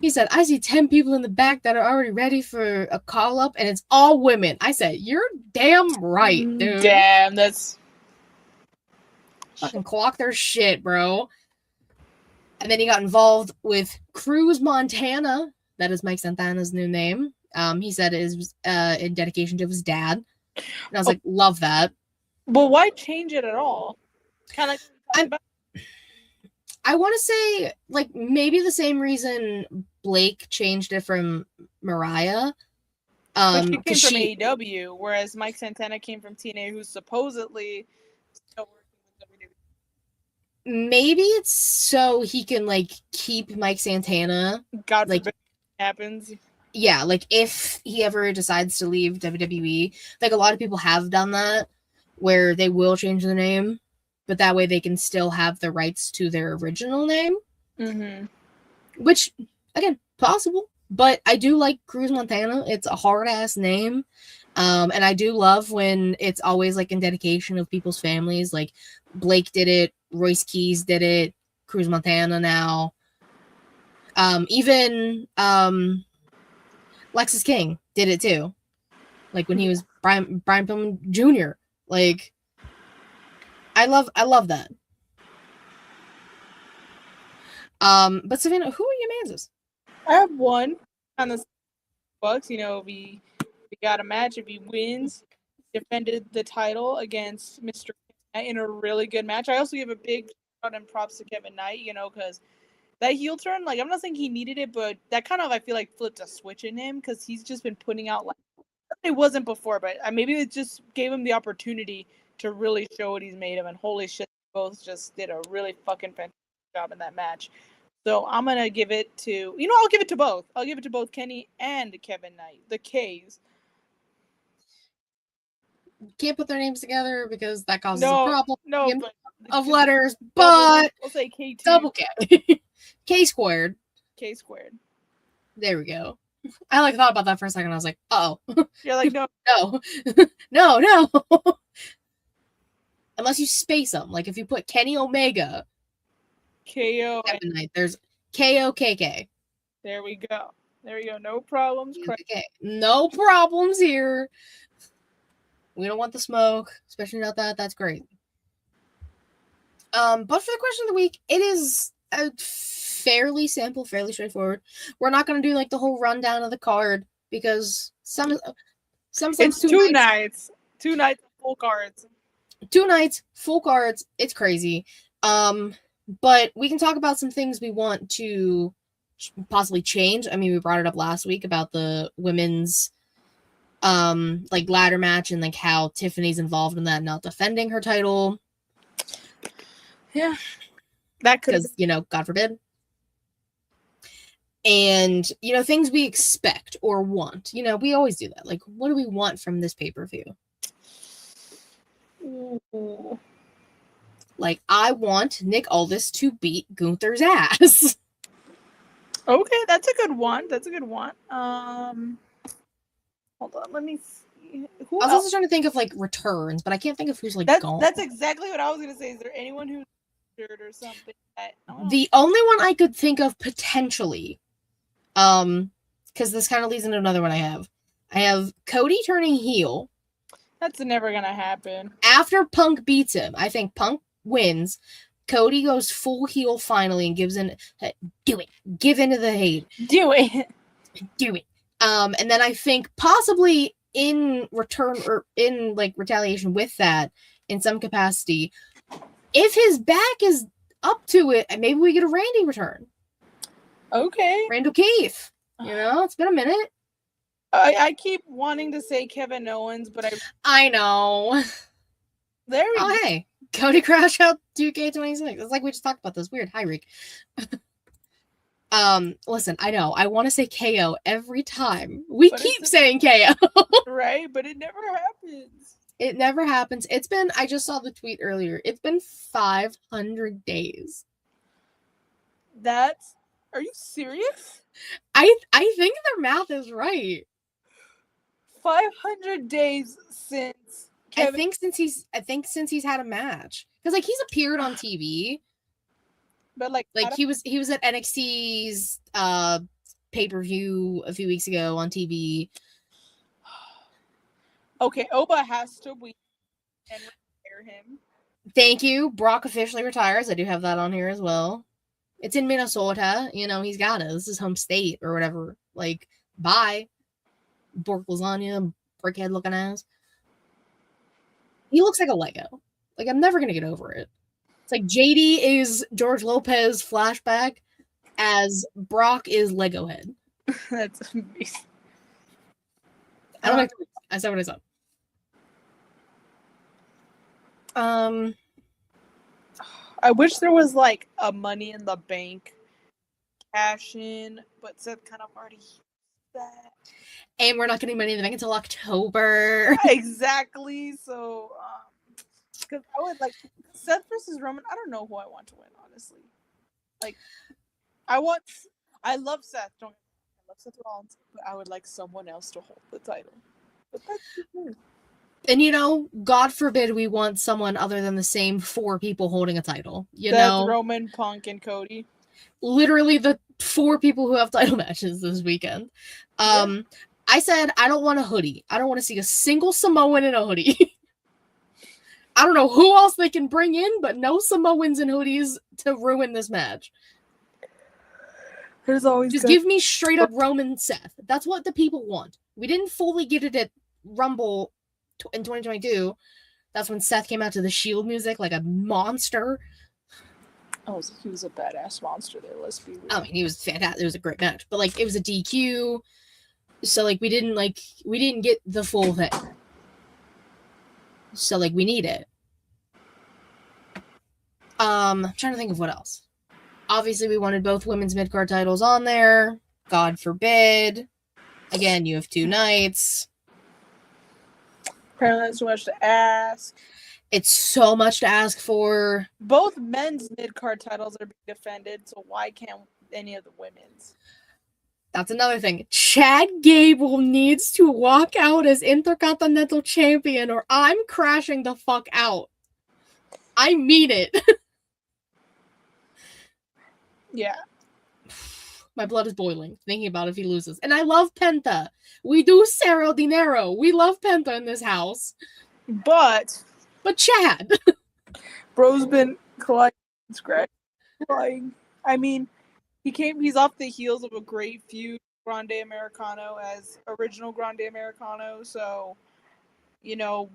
Speaker 2: he said, I see 10 people in the back that are already ready for a call up, and it's all women. I said, you're damn right, dude.
Speaker 1: Damn, that's
Speaker 2: Fucking clock their shit, bro. And then he got involved with Cruz Montana. That is Mike Santana's new name. He said it is in dedication to his dad. And I was like, love that.
Speaker 1: But why change it at all? Kind of like
Speaker 2: I want to say, like, maybe the same reason Blake changed it from Mariah.
Speaker 1: But she came from AEW, whereas Mike Santana came from TNA, who's supposedly still working with WWE.
Speaker 2: Maybe it's so he can, like, keep Mike Santana.
Speaker 1: God
Speaker 2: like,
Speaker 1: forbid it happens.
Speaker 2: Yeah, like, if he ever decides to leave WWE, like, a lot of people have done that, where they will change the name, but that way they can still have the rights to their original name.
Speaker 1: Mm-hmm.
Speaker 2: Which, again, possible. But I do like Cruz Montana. It's a hard-ass name. And I do love when it's always, like, in dedication of people's families. Like, Blake did it. Royce Keys did it. Cruz Montana now. Even Lexus King did it, too. Like, when he was Brian Pillman Jr. Like, I love that. But Savannah, who are your manses?
Speaker 1: I have one on the Bucks. You know, we got a match. If he wins, defended the title against Mr. Knight in a really good match. I also give a big shout out and props to Kevin Knight. You know, because that heel turn, like, I'm not saying he needed it, but that kind of, I feel like, flipped a switch in him because he's just been putting out, like, it wasn't before, but maybe it just gave him the opportunity to really show what he's made of. And holy shit, both just did a really fucking fantastic job in that match. So I'm going to give it to, I'll give it to both. I'll give it to both Kenny and Kevin Knight, the K's.
Speaker 2: Can't put their names together because that causes a problem of letters, but
Speaker 1: we'll say K2.
Speaker 2: Double K. K squared.
Speaker 1: K squared.
Speaker 2: There we go. I like thought about that for a second. I was like, oh.
Speaker 1: You're like, no.
Speaker 2: No. Unless you space them. Like if you put Kenny Omega.
Speaker 1: KO.
Speaker 2: Kevin Knight, there's KOKK.
Speaker 1: There we go. No problems.
Speaker 2: Okay. No problems here. We don't want the smoke, especially not that. That's great. But for the question of the week, it is fairly simple, fairly straightforward. We're not going to do like the whole rundown of the card because sometimes
Speaker 1: it's two nights full cards.
Speaker 2: 2 nights full cards. It's crazy. But we can talk about some things we want to possibly change. I mean, we brought it up last week about the women's like ladder match and like how Tiffany's involved in that, not defending her title.
Speaker 1: Yeah, that could,
Speaker 2: because God forbid. And things we expect or want. We always do that. Like, what do we want from this pay-per-view?
Speaker 1: Ooh.
Speaker 2: Like, I want Nick Aldis to beat Gunther's ass.
Speaker 1: Okay, that's a good one. Hold on, let me see.
Speaker 2: I was also trying to think of like returns, but I can't think of who's like gone.
Speaker 1: That's exactly what I was gonna say. Is there anyone who's injured or something?
Speaker 2: The only one I could think of potentially, because this kind of leads into another one I have Cody turning heel.
Speaker 1: That's never gonna happen.
Speaker 2: After Punk beats him, I think Punk wins. Cody goes full heel finally and gives in. Do it. Give into the hate.
Speaker 1: Do it.
Speaker 2: And then I think possibly in return or in like retaliation with that in some capacity, if his back is up to it, maybe we get a Randy return.
Speaker 1: Okay.
Speaker 2: Randall Keith. It's been a minute.
Speaker 1: I keep wanting to say Kevin Owens, but
Speaker 2: I know.
Speaker 1: There we go.
Speaker 2: Hey. Cody Crash Out 2K26. It's like we just talked about this. Weird. Hi, Rick. Listen, I know. I want to say KO every time. We keep saying KO.
Speaker 1: Right, but it never happens.
Speaker 2: It never happens. I just saw the tweet earlier. It's been 500 days.
Speaker 1: Are you serious?
Speaker 2: I think their math is right.
Speaker 1: 500 days since
Speaker 2: Kevin... I think since he's had a match. Because like he's appeared on TV.
Speaker 1: But like
Speaker 2: He was at NXT's pay-per-view a few weeks ago on TV.
Speaker 1: Okay, Oba has to win and retire him.
Speaker 2: Thank you. Brock officially retires. I do have that on here as well. It's in Minnesota. He's got it. This is home state or whatever. Like, bye. Bork lasagna, brickhead looking ass. He looks like a Lego. Like, I'm never going to get over it. It's like JD is George Lopez flashback as Brock is Lego head.
Speaker 1: That's amazing.
Speaker 2: I don't like I said what I said.
Speaker 1: I wish there was like a Money in the Bank cash in, but Seth kind of already used that.
Speaker 2: And we're not getting Money in the Bank until October.
Speaker 1: Exactly. So, because I would like Seth versus Roman. I don't know who I want to win, honestly. Like, I love Seth. I love Seth Rollins, but I would like someone else to hold the title. But that's me.
Speaker 2: And God forbid we want someone other than the same 4 people holding a title.
Speaker 1: Seth, Roman, Punk, and Cody.
Speaker 2: Literally the 4 people who have title matches this weekend. Yeah. I said I don't want a hoodie. I don't want to see a single Samoan in a hoodie. I don't know who else they can bring in, but no Samoans in hoodies to ruin this match.
Speaker 1: There's always
Speaker 2: just give me straight up Roman Seth. That's what the people want. We didn't fully get it at Rumble in 2022. That's when Seth came out to the Shield music like a monster.
Speaker 1: Oh, he was a badass monster there. Let's be real.
Speaker 2: I mean, he was fantastic. It was a great match, but like it was a DQ, so like we didn't get the full thing. So like we need it. I'm trying to think of what else. Obviously, we wanted both women's mid-card titles on there. God forbid. Again, you have 2 nights.
Speaker 1: Apparently, that's too much to ask.
Speaker 2: It's so much to ask for.
Speaker 1: Both men's mid-card titles are being defended, so why can't any of the women's?
Speaker 2: That's another thing. Chad Gable needs to walk out as Intercontinental Champion or I'm crashing the fuck out. I mean it.
Speaker 1: Yeah.
Speaker 2: My blood is boiling thinking about if he loses. And I love Penta. We do Cerro Dinero. We love Penta in this house.
Speaker 1: But
Speaker 2: Chad.
Speaker 1: Bro's been crying. I mean, he's off the heels of a great feud, Grande Americano as original Grande Americano. So, Bro's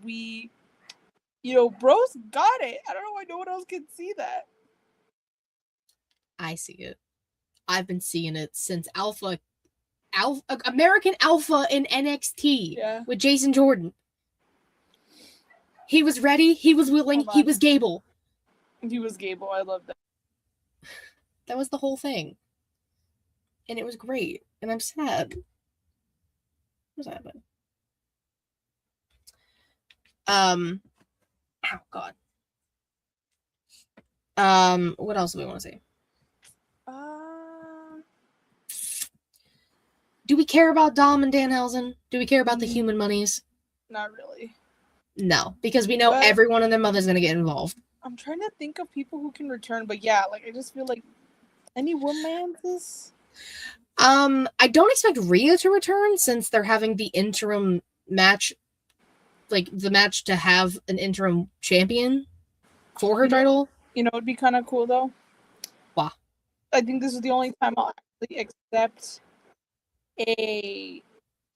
Speaker 1: got it. I don't know why no one else can see that.
Speaker 2: I see it. I've been seeing it since American Alpha in NXT with Jason Jordan. He was ready. He was willing. He was Gable.
Speaker 1: He was Gable. I love that.
Speaker 2: That was the whole thing. And it was great. And I'm sad. What's happening? Oh, God. What else do we want to say? Do we care about Dom and Danhausen? Do we care about the human monies?
Speaker 1: Not really.
Speaker 2: No, because we know everyone and their mother's going to get involved.
Speaker 1: I'm trying to think of people who can return, but yeah, like I just feel like any woman's.
Speaker 2: I don't expect Rhea to return since they're having the interim match, like the match to have an interim champion for her title.
Speaker 1: It'd be kind of cool though.
Speaker 2: Wow.
Speaker 1: I think this is the only time I'll actually accept a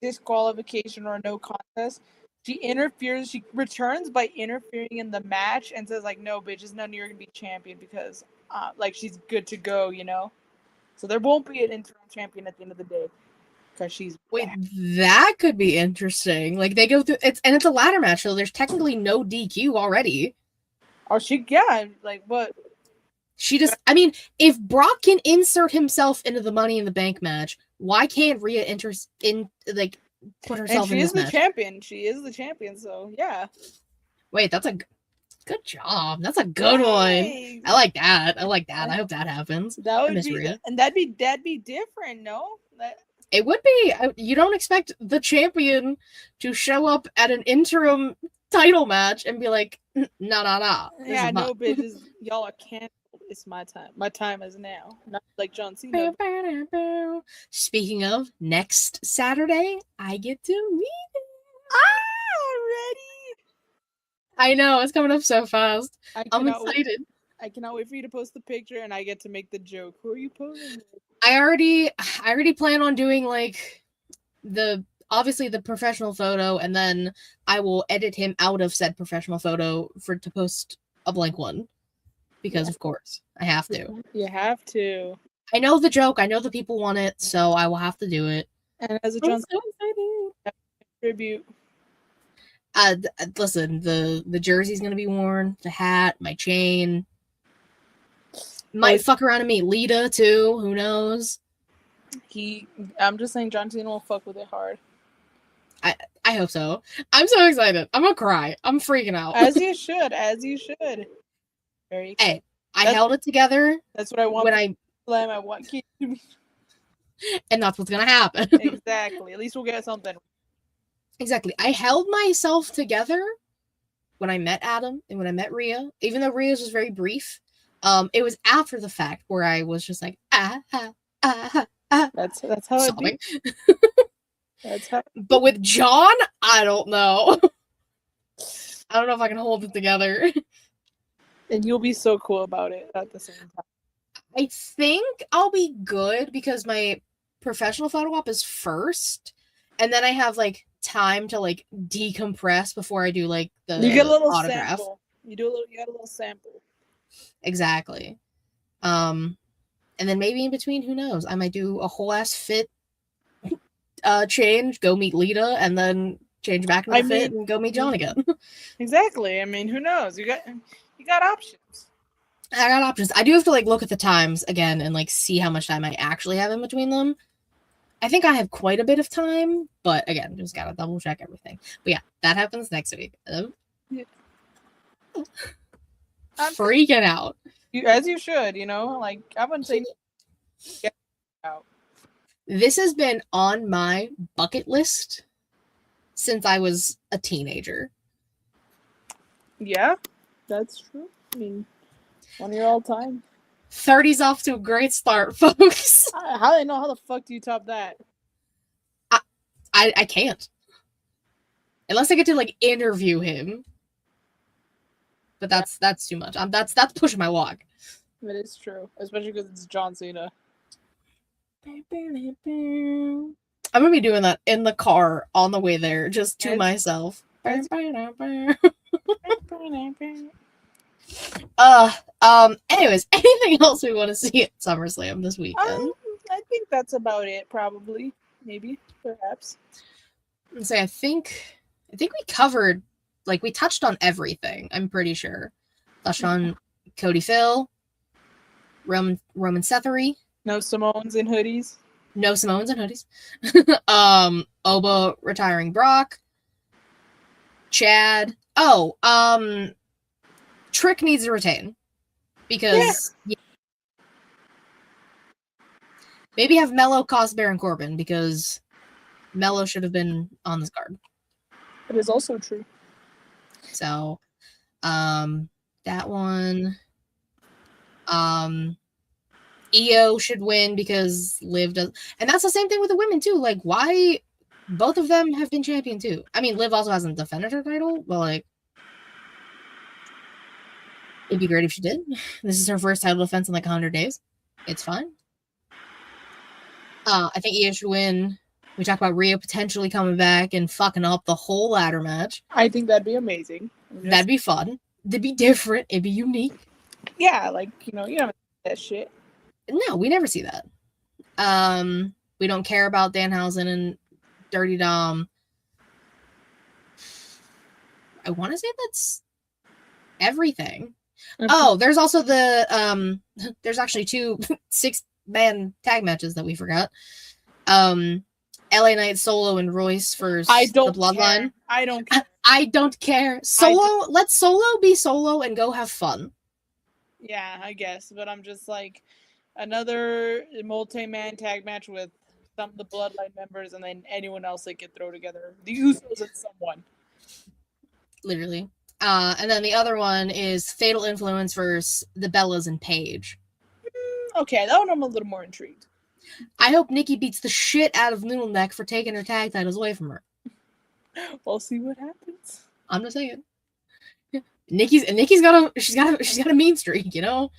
Speaker 1: disqualification or a no contest. She returns by interfering in the match and says like, no, bitch, it's none of you're gonna be champion because like she's good to go, So there won't be an interim champion at the end of the day because she's
Speaker 2: that could be interesting. Like they go through it's a ladder match, so there's technically no DQ already.
Speaker 1: Oh, like what?
Speaker 2: She just, I mean, if Brock can insert himself into the Money in the Bank match, why can't Rhea put herself in this match?
Speaker 1: And she is the champion. She is the champion, so yeah.
Speaker 2: Wait, that's a good job. That's a good one. I like that. I hope that happens.
Speaker 1: That would be, Rhea. And that'd be different, no?
Speaker 2: It would be. You don't expect the champion to show up at an interim title match and be like, nah.
Speaker 1: Yeah, no, bitches, y'all are canceled. It's my time. My time is now. Not like John Cena.
Speaker 2: Speaking of, next Saturday, I get to meet him.
Speaker 1: Already?
Speaker 2: I know, it's coming up so fast. I'm excited.
Speaker 1: I cannot wait for you to post the picture and I get to make the joke. Who are you posing with?
Speaker 2: I already plan on doing like obviously the professional photo, and then I will edit him out of said professional photo to post a blank one. Because of course, I have to.
Speaker 1: You have to.
Speaker 2: I know the joke, I know the people want it, so I will have to do it.
Speaker 1: And as a John Cena tribute.
Speaker 2: Listen, the jersey's gonna be worn, the hat, my chain. Might fuck around and meet Lita too. Who knows?
Speaker 1: I'm just saying, John Cena will fuck with it hard.
Speaker 2: I hope so. I'm so excited. I'm gonna cry. I'm freaking out.
Speaker 1: As you should. As you should. Very excited.
Speaker 2: Hey, I held it together.
Speaker 1: That's what I want.
Speaker 2: When
Speaker 1: I want Keith to be.
Speaker 2: And that's what's gonna happen.
Speaker 1: Exactly. At least we'll get something.
Speaker 2: Exactly. I held myself together when I met Adam and when I met Rhea, even though Rhea's was very brief. It was after the fact where I was just like, That's how
Speaker 1: sobbing. That's how.
Speaker 2: But with John, I don't know. I don't know if I can hold it together.
Speaker 1: And you'll be so cool about it at the same time.
Speaker 2: I think I'll be good because my professional photo op is first, and then I have like time to like decompress before I do like the
Speaker 1: you get a little
Speaker 2: autograph.
Speaker 1: Sample. You got a little sample.
Speaker 2: Exactly. And then maybe in between, who knows? I might do a whole ass fit change, go meet Lita, and then change back into fit and go meet John again.
Speaker 1: Exactly. I mean, who knows? You got options.
Speaker 2: I got options. I do have to like look at the times again and like see how much time I actually have in between them. I think I have quite a bit of time, but again, just gotta double check everything. But yeah, that happens next week.
Speaker 1: Yeah.
Speaker 2: I'm freaking out.
Speaker 1: As you should, like I wouldn't say get out.
Speaker 2: This has been on my bucket list since I was a teenager.
Speaker 1: Yeah, that's true. I mean, one of your all time.
Speaker 2: 30's off to a great start, folks.
Speaker 1: How the fuck do you top that?
Speaker 2: I can't. Unless I get to like interview him. But that's too much. That's pushing my log.
Speaker 1: That is true, especially because it's John Cena.
Speaker 2: I'm gonna be doing that in the car on the way there, just to myself. Anyways, anything else we want to see at SummerSlam this weekend?
Speaker 1: I think that's about it. Probably, maybe, perhaps.
Speaker 2: So I think we covered, like, we touched on everything. I'm pretty sure. Touched on Cody Phil, Roman Sethery.
Speaker 1: No Samoans in hoodies.
Speaker 2: No Samoans in hoodies. Oba retiring Brock. Chad. Trick needs to retain. Because maybe have Mello cost Baron Corbin, because Mello should have been on this card.
Speaker 1: It is also true.
Speaker 2: So, that one. Io should win because Liv does, and that's the same thing with the women too. Like, why both of them have been champion too? I mean, Liv also hasn't defended her title, but like, it'd be great if she did. This is her first title defense in like 100 days. It's fine. I think Io should win. We talked about Rhea potentially coming back and fucking up the whole ladder match.
Speaker 1: I think that'd be amazing.
Speaker 2: That'd be fun. It'd be different. It'd be unique.
Speaker 1: Yeah, like, you don't see that shit.
Speaker 2: No, we never see that. We don't care about Danhausen and Dirty Dom. I want to say that's everything. Oh, there's also the there's actually 2 6-man tag matches that we forgot. LA Knight Solo and Royce versus the Bloodline.
Speaker 1: Care. I don't care.
Speaker 2: I don't care. Solo, let Solo be Solo and go have fun.
Speaker 1: Yeah, I guess, but I'm just like, another multi-man tag match with some of the Bloodline members, and then anyone else they could throw together. The Usos and someone.
Speaker 2: Literally. And then the other one is Fatal Influence versus the Bellas and Paige.
Speaker 1: Okay, that one I'm a little more intrigued.
Speaker 2: I hope Nikki beats the shit out of Noodle Neck for taking her tag titles away from her.
Speaker 1: We'll see what happens.
Speaker 2: I'm just saying. Nikki's got a mean streak, you know.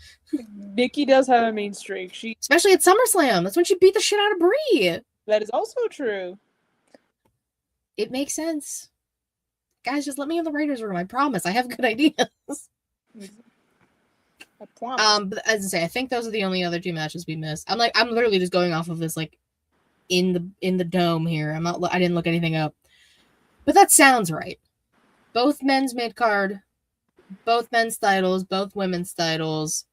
Speaker 1: Nikki does have a mean streak. She
Speaker 2: especially at SummerSlam. That's when she beat the shit out of Brie.
Speaker 1: That is also true.
Speaker 2: It makes sense. Guys, just let me in the writers' room. I promise. I have good ideas.
Speaker 1: I promise.
Speaker 2: But as I say, I think those are the only other two matches we missed. I'm literally just going off of this like in the dome here. I didn't look anything up. But that sounds right. Both men's mid-card, both men's titles, both women's titles,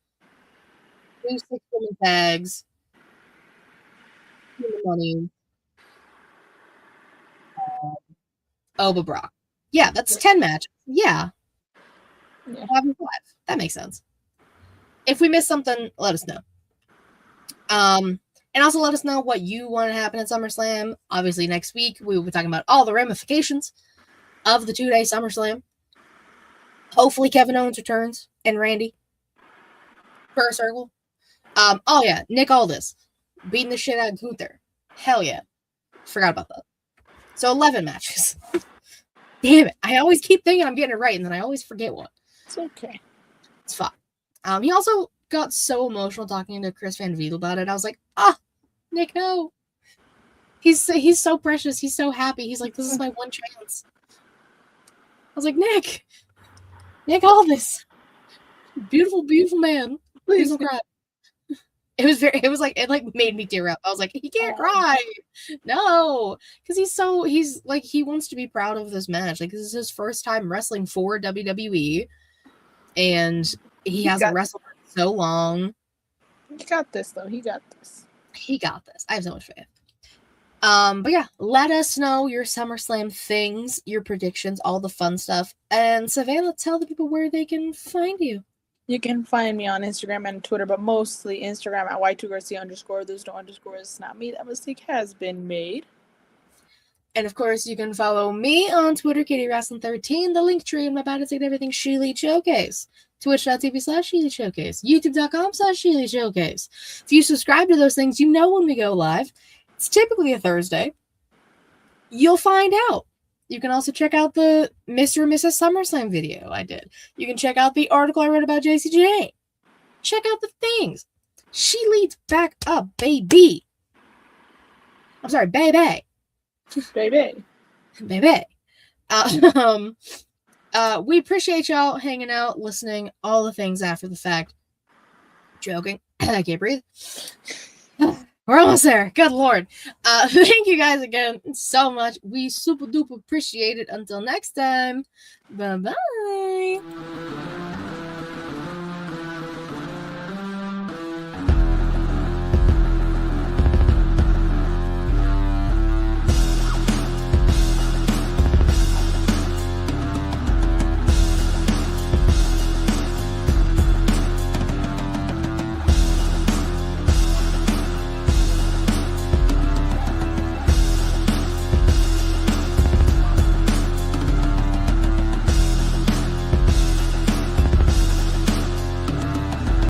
Speaker 2: 2 6-woman tags, money. But Brock. Yeah, that's 10 matches. Yeah. 5 and 5. That makes sense. If we miss something, let us know. And also let us know what you want to happen at SummerSlam. Obviously, next week we will be talking about all the ramifications of the 2-day SummerSlam. Hopefully Kevin Owens returns and Randy for a circle. Oh yeah, Nick Aldis beating the shit out of Gunther. Hell yeah. Forgot about that. So 11 matches. Damn it. I always keep thinking I'm getting it right, and then I always forget one.
Speaker 1: It's okay.
Speaker 2: It's fine. He also got so emotional talking to Chris Van Vliet about it. I was like, Nick, no. He's so precious. He's so happy. He's like, this is my one chance. I was like, Nick, Aldis. Beautiful, beautiful man. Please don't cry. It made me tear up. I was like, he can't cry. No. Because he wants to be proud of this match. Like, this is his first time wrestling for WWE. And he hasn't wrestled for so long.
Speaker 1: He got this, though. He got this.
Speaker 2: I have so much faith. But yeah, let us know your SummerSlam things, your predictions, all the fun stuff. And Savannah, tell the people where they can find you.
Speaker 1: You can find me on Instagram and Twitter, but mostly Instagram at Y2Garcia_. There's no underscore. It's not me. That mistake has been made.
Speaker 2: And of course, you can follow me on Twitter, KatieWrestling13, the link tree in my About It and Everything She-Elite Showcase, Twitch.tv/She-Elite Showcase, YouTube.com/She-Elite Showcase. If you subscribe to those things, you know when we go live. It's typically a Thursday. You'll find out. You can also check out the Mr. and Mrs. SummerSlam video I did. You can check out the article I wrote about JCJ. Check out the things. She leads back up, baby. I'm sorry, baby.
Speaker 1: Baby.
Speaker 2: We appreciate y'all hanging out, listening, all the things after the fact. Joking. I can't breathe. We're almost there. Good Lord. Thank you guys again so much. We super duper appreciate it. Until next time. Bye-bye.